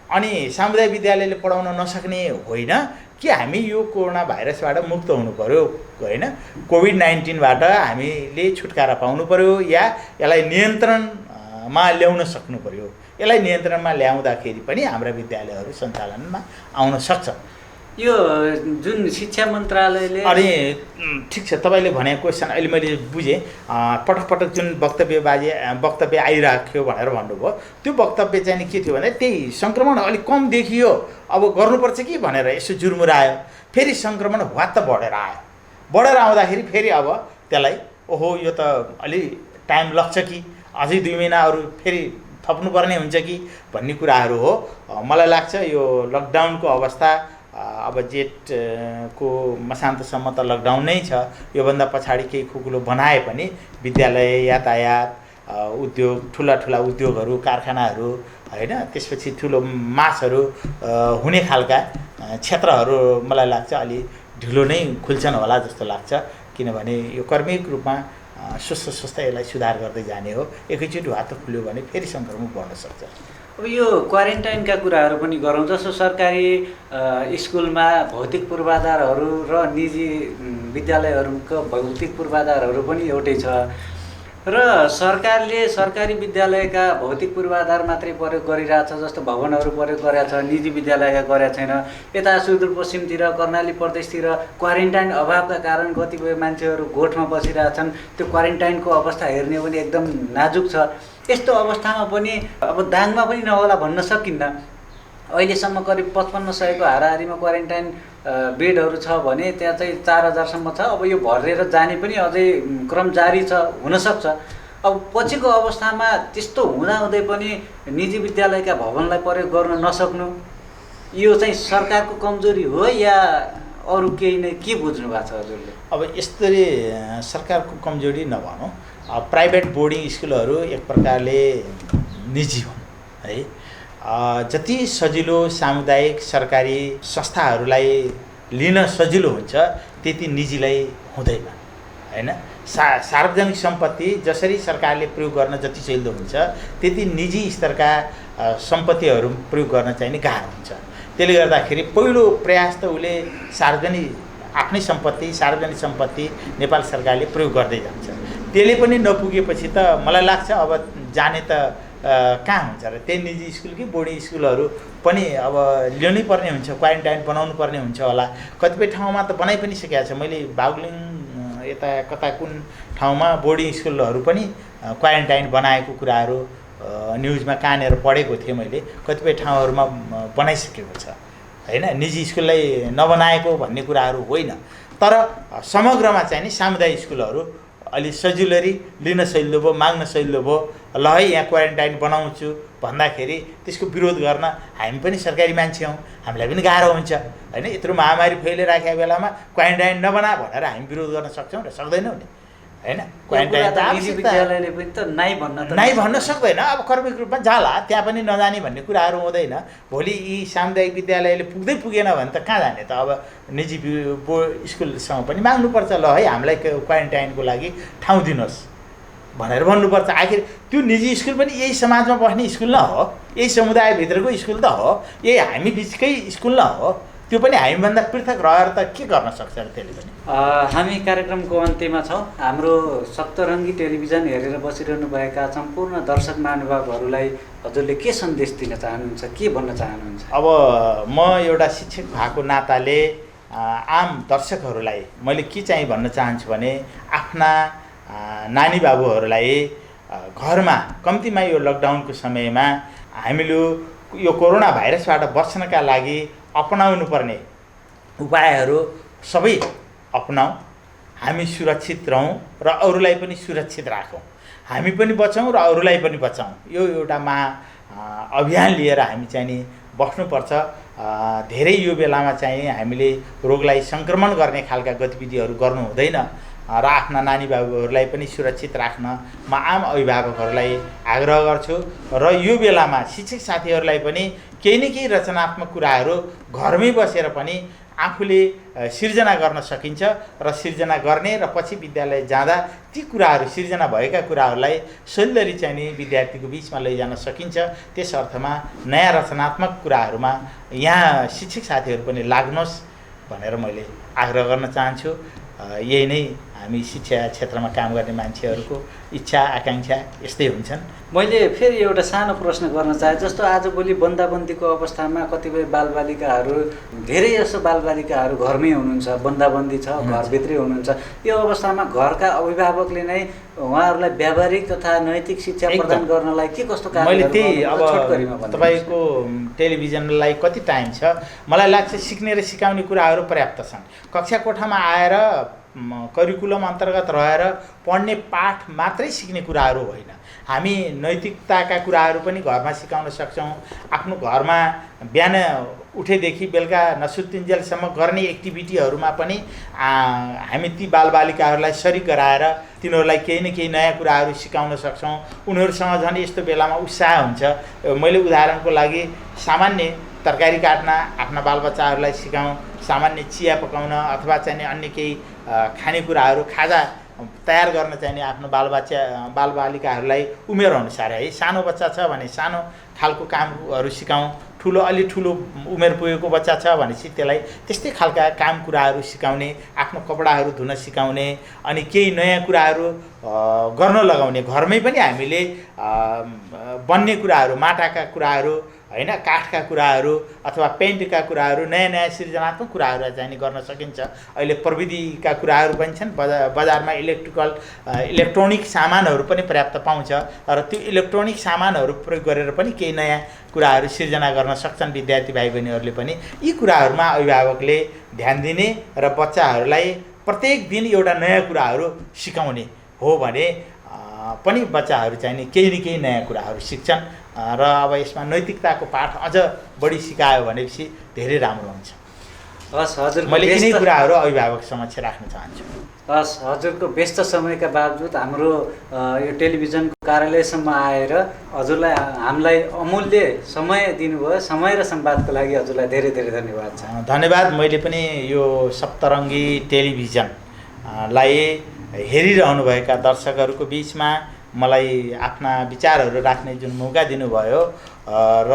अनि सामुदायिक विद्यालयले पढाउन नसक्ने होइन कि हामी यो कोरोना भाइरसबाट मुक्त हुनु पर्यो होइन। कोभिड-19बाट हामीले छुटकारा पाउनु पर्यो या यसलाई नियन्त्रणमा ल्याउन सक्नु पर्यो। यसलाई नियन्त्रणमा ल्याउँदाखेरि पनि हाम्रा विद्यालयहरू सञ्चालनमा आउन सक्छ। यो जुन शिक्षा मन्त्रालयले अनि ठिक छ, तपाईँले भनेको क्वेसन अहिले मैले बुझेँ। पटक जुन वक्तव्य आइराख्यो भनेर भन्नुभयो, त्यो वक्तव्य चाहिँ के थियो भने त्यही सङ्क्रमण अलिक कम देखियो, अब गर्नुपर्छ कि भनेर यसो जुर्मुरायो। फेरि सङ्क्रमण वात्त बढेर आउँदाखेरि फेरि अब त्यसलाई ओहो यो त अलि टाइम लाग्छ कि अझै 2 महिना अरू फेरि थप्नुपर्ने हुन्छ कि भन्ने कुराहरू हो। मलाई लाग्छ यो लकडाउनको अवस्था अब जेठको मसान्तसम्म त लकडाउन नै छ। योभन्दा पछाडि केही खुकुलो बनाए पनि विद्यालय, यातायात, उद्योग, ठुला उद्योगहरू, कारखानाहरू होइन, त्यसपछि ठुलो मासहरू हुने खालका क्षेत्रहरू मलाई लाग्छ अलि ढिलो नै खुल्छन् होला जस्तो लाग्छ। किनभने यो कर्मिक रूपमा सुस्त यसलाई सुधार गर्दै जाने हो। एकैचोटि हात खुल्यो भने फेरि सङ्क्रमण बढ्न सक्छ। अब यो क्वारेन्टाइनका कुराहरू पनि गरौँ। जस्तो सरकारी स्कुलमा भौतिक पूर्वाधारहरू र निजी विद्यालयहरूको भौतिक पूर्वाधारहरू पनि एउटै छ र सरकारले सरकारी विद्यालयका भौतिक पूर्वाधार मात्रै प्रयोग गरिरहेछ, जस्तो भवनहरू प्रयोग गरेको छ, निजी विद्यालयका गरेको छैन। यता सुदूरपश्चिमतिर कर्णाली प्रदेशतिर क्वारेन्टाइन अभावका कारण कतिपय मान्छेहरू गोठमा बसिरहेछन्। त्यो क्वारेन्टाइनको अवस्था हेर्ने पनि एकदम नाजुक छ। यस्तो अवस्थामा पनि अब दाङमा पनि नहोला भन्न सकिन्न। अहिलेसम्म करिब 5500को हाराहारीमा क्वारेन्टाइन बेडहरू छ भने त्यहाँ चाहिँ 4000सम्म छ। अब यो भरेर जाने पनि अझै क्रम जारी छ, हुनसक्छ। अब पछिको अवस्थामा त्यस्तो हुँदाहुँदै पनि निजी विद्यालयका भवनलाई प्रयोग गर्न नसक्नु यो चाहिँ सरकारको कमजोरी हो या अरू केही नै? के बुझ्नु भएको छ हजुरले? अब यसरी सरकारको कमजोरी नभनौँ, प्राइभेट बोर्डिङ स्कुलहरू एक प्रकारले निजी हुन् है। जति सजिलो सामुदायिक सरकारी संस्थाहरूलाई लिन सजिलो हुन्छ त्यति निजीलाई हुँदैन होइन। सार्वजनिक सम्पत्ति जसरी सरकारले प्रयोग गर्न जति सजिलो हुन्छ त्यति निजी स्तरका सम्पत्तिहरू प्रयोग गर्न चाहिँ गाह्रो हुन्छ। त्यसले गर्दाखेरि पहिलो प्रयास त उसले सार्वजनिक आफ्नै सम्पत्ति सार्वजनिक सम्पत्ति नेपाल सरकारले प्रयोग गर्दै जान्छ। त्यसले पनि नपुगेपछि त मलाई लाग्छ अब जाने त कहाँ हुन्छ र त्यही निजी स्कुल कि बोर्डिङ स्कुलहरू पनि अब ल्याउनै पर्ने हुन्छ, क्वारेन्टाइन बनाउनु पर्ने हुन्छ होला। कतिपय ठाउँमा त बनाइ पनि सकेको छ। मैले बागलुङ यता कता कुन ठाउँमा बोर्डिङ स्कुलहरू पनि क्वारेन्टाइन बनाएको कुराहरू न्युजमा कहाँनिर पढेको थिएँ मैले। कतिपय ठाउँहरूमा बनाइसकेको छ होइन, निजी स्कुललाई नबनाएको भन्ने कुराहरू होइन। तर समग्रमा चाहिँ नि सामुदायिक स्कुलहरू अलि सजिलरी लिन सजिलो भयो, माग्न सजिलो भयो। ल है यहाँ क्वारेन्टाइन बनाउँछु भन्दाखेरि त्यसको विरोध गर्न हामी पनि सरकारी मान्छे हौँ, हामीलाई पनि गाह्रो हुन्छ होइन। यत्रो महामारी फैलिराखेको बेलामा क्वारेन्टाइन नबना भनेर हामी विरोध गर्न सक्छौँ र सक्दैनौँ नि होइन। क्वारेन्टाइन त विद्यालयले पनि त नाइ भन्न सक्दैन। अब कर्मिक रूपमा जाला, त्यहाँ पनि नजाने भन्ने कुराहरू हुँदैन। भोलि यी सामुदायिक विद्यालयले पुगेन भने त कहाँ जाने त। अब निजी स्कुलसँग पनि माग्नुपर्छ, ल है हामीलाई क्वारेन्टाइनको लागि ठाउँ दिनुहोस् भनेर भन्नुपर्छ। आखिर त्यो निजी स्कुल पनि यही समाजमा बस्ने स्कुल न हो, यही समुदायभित्रको स्कुल त हो, यही हामी बिचकै स्कुल न हो। त्यो पनि हामीभन्दा पृथक रहेर त के गर्न सक्छ र त्यसले पनि। हामी कार्यक्रमको अन्त्यमा छौँ। हाम्रो सप्तरङ्गी टेलिभिजन हेरेर बसिरहनुभएका सम्पूर्ण दर्शक महानुभावहरूलाई हजुरले के सन्देश दिन चाहनुहुन्छ, के भन्न चाहनुहुन्छ? अब म एउटा शिक्षक भएको नाताले आम दर्शकहरूलाई मैले के चाहिँ भन्न चाहन्छु भने आफ्ना नानी बाबुहरूलाई घरमा कम्तीमा यो लकडाउनको समयमा हामीले यो कोरोना भाइरसबाट बच्नका लागि अपनाउनु पर्ने उपायहरू सबै अपनाउँ, हामी सुरक्षित रहौँ र अरूलाई पनि सुरक्षित राखौँ, हामी पनि बचौँ र अरूलाई पनि बचाउँ। यो एउटा अभियान लिएर हामी चाहिँ नि बस्नुपर्छ। धेरै यो बेलामा चाहिँ हामीले रोगलाई सङ्क्रमण गर्ने खालका गतिविधिहरू गर्नु हुँदैन र आफ्ना नानी बाबुहरूलाई पनि सुरक्षित राख्न म आम अभिभावकहरूलाई आग्रह गर्छु। र यो बेलामा शिक्षक साथीहरूलाई पनि केही न केही रचनात्मक कुराहरू घरमै बसेर पनि आफूले सिर्जना गर्न सकिन्छ र सिर्जना गर्ने र पछि विद्यालय जाँदा ती कुराहरू सिर्जना भएका कुराहरूलाई सजिलरी चाहिँ नि विद्यार्थीको बिचमा लैजान सकिन्छ। त्यस अर्थमा नयाँ रचनात्मक कुराहरूमा यहाँ शिक्षक साथीहरू पनि लाग्नुहोस् भनेर मैले आग्रह गर्न चाहन्छु। यही नै हामी शिक्षा क्षेत्रमा काम गर्ने मान्छेहरूको इच्छा आकाङ्क्षा यस्तै हुन्छन्। मैले फेरि एउटा सानो प्रश्न गर्न चाहे, जस्तो आजभोलि बन्दाबन्दीको अवस्थामा कतिपय बालबालिकाहरू, धेरै जसो बालबालिकाहरू घरमै हुनुहुन्छ, बन्दाबन्दी छ, घरभित्रै हुनुहुन्छ। यो अवस्थामा घरका अभिभावकले नै उहाँहरूलाई व्यावहारिक तथा नैतिक शिक्षा प्रदान गर्नलाई के कस्तो कार्य मैले त्यही अब तपाईँको टेलिभिजनलाई कति टाइम छ, मलाई लाग्छ सिक्ने र सिकाउने कुराहरू पर्याप्त छन्। कक्षा कोठामा आएर करिकुलम अन्तर्गत रहेर पढ्ने पाठ मात्रै सिक्ने कुराहरू होइन, हामी नैतिकताका कुराहरू पनि घरमा सिकाउन सक्छौँ। आफ्नो घरमा बिहान उठेदेखि बेलुका नसुत्तिन्जेलसम्म गर्ने एक्टिभिटीहरूमा पनि हामी ती बालबालिकाहरूलाई सरिक गराएर तिनीहरूलाई केही न केही नयाँ कुराहरू सिकाउन सक्छौँ। उनीहरूसँग झन् यस्तो बेलामा उत्साह हुन्छ। मैले उदाहरणको लागि सामान्य तरकारी काट्न आफ्ना बालबच्चाहरूलाई सिकाउँ, सामान्य चिया पकाउन अथवा चाहिँ अन्य केही खानेकुराहरू खाजा तयार गर्न चाहिने आफ्नो बालबालिकाहरूलाई उमेर अनुसार है। सानो बच्चा छ भने सानो खालको कामहरू सिकाउँ, अलि ठुलो उमेर पुगेको बच्चा छ भनेपछि त्यसलाई त्यस्तै खालका काम कुराहरू सिकाउने, आफ्नो कपडाहरू धुन सिकाउने, अनि केही नयाँ कुराहरू गर्न लगाउने। घरमै पनि हामीले बन्ने कुराहरू, माटाका कुराहरू होइन, काठका कुराहरू अथवा पेन्टका कुराहरू, नयाँ नयाँ सृजनात्मक कुराहरू चाहिँ गर्न सकिन्छ। अहिले प्रविधिका कुराहरू पनि छन्, बजारमा इलेक्ट्रोनिक सामानहरू पनि पर्याप्त पाउँछ र त्यो इलेक्ट्रोनिक सामानहरू प्रयोग गरेर पनि केही नयाँ कुराहरू सिर्जना गर्न सक्छन् विद्यार्थी भाइ बहिनीहरूले पनि। यी कुराहरूमा अभिभावकले ध्यान दिने र बच्चाहरूलाई प्रत्येक दिन एउटा नयाँ कुराहरू सिकाउने हो भने पनि बच्चाहरू चाहिँ नि केही न केही नयाँ कुराहरू सिक्छन् र अब यसमा नैतिकताको पाठ अझ बढी सिकायो भनेपछि धेरै राम्रो हुन्छ। हस् हजुर, मैले यिनै कुराहरू अभिभावक समक्ष राख्न चाहन्छु। हस्, हजुरको व्यस्त समयका बावजुद हाम्रो यो टेलिभिजनको कार्यालयसम्म आएर हजुरलाई हामीलाई अमूल्य समय दिनुभयो। समय र संवादको लागि हजुरलाई धेरै धेरै धन्यवाद छ। धन्यवाद। मैले पनि यो सप्तरङ्गी टेलिभिजनलाई हेरिरहनुभएका दर्शकहरूको बिचमा मलाई आफ्ना विचारहरू राख्ने जुन मौका दिनुभयो र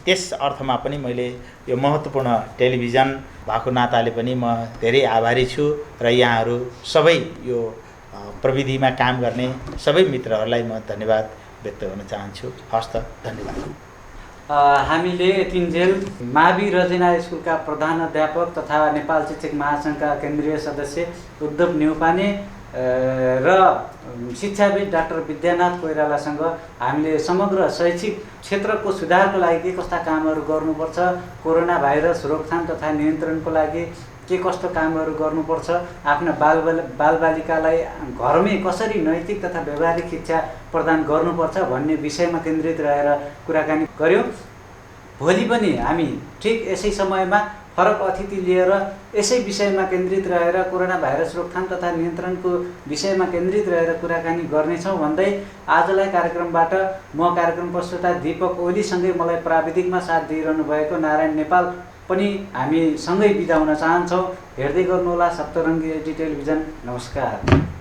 त्यस अर्थमा पनि मैले यो महत्त्वपूर्ण टेलिभिजन भएको नाताले पनि म धेरै आभारी छु र यहाँहरू सबै यो प्रविधिमा काम गर्ने सबै मित्रहरूलाई म धन्यवाद व्यक्त गर्न चाहन्छु। हस् त, धन्यवाद। हामीले यतिन्जेल मावि रजना स्कुलका प्रधान अध्यापक तथा नेपाल शिक्षक महासङ्घका केन्द्रीय सदस्य उद्धव न्यौपाने र शिक्षाविद डाक्टर विद्यानाथ कोइरालासँग हामीले समग्र शैक्षिक क्षेत्रको सुधारको लागि के कस्ता कामहरू गर्नुपर्छ, कोरोना भाइरस रोकथाम तथा नियन्त्रणको लागि के कस्तो कामहरू गर्नुपर्छ, आफ्ना बालबालिकालाई घरमै कसरी नैतिक तथा व्यवहारिक शिक्षा प्रदान गर्नुपर्छ भन्ने विषयमा केन्द्रित रहेर कुराकानी गऱ्यौँ। भोलि पनि हामी ठिक यसै समयमा फरक अतिथि लिएर यसै विषयमा केन्द्रित रहेर कोरोना भाइरस रोकथाम तथा नियन्त्रणको विषयमा केन्द्रित रहेर कुराकानी गर्नेछौँ भन्दै आजलाई कार्यक्रमबाट म कार्यक्रम प्रस्तुता दीपक ओलीसँगै मलाई प्राविधिकमा साथ दिइरहनु भएको नारायण नेपाल पनि हामी सँगै बिदा हुन चाहन्छौँ। हेर्दै गर्नुहोला सप्तरङ्गी एचडी टेलिभिजन। नमस्कार।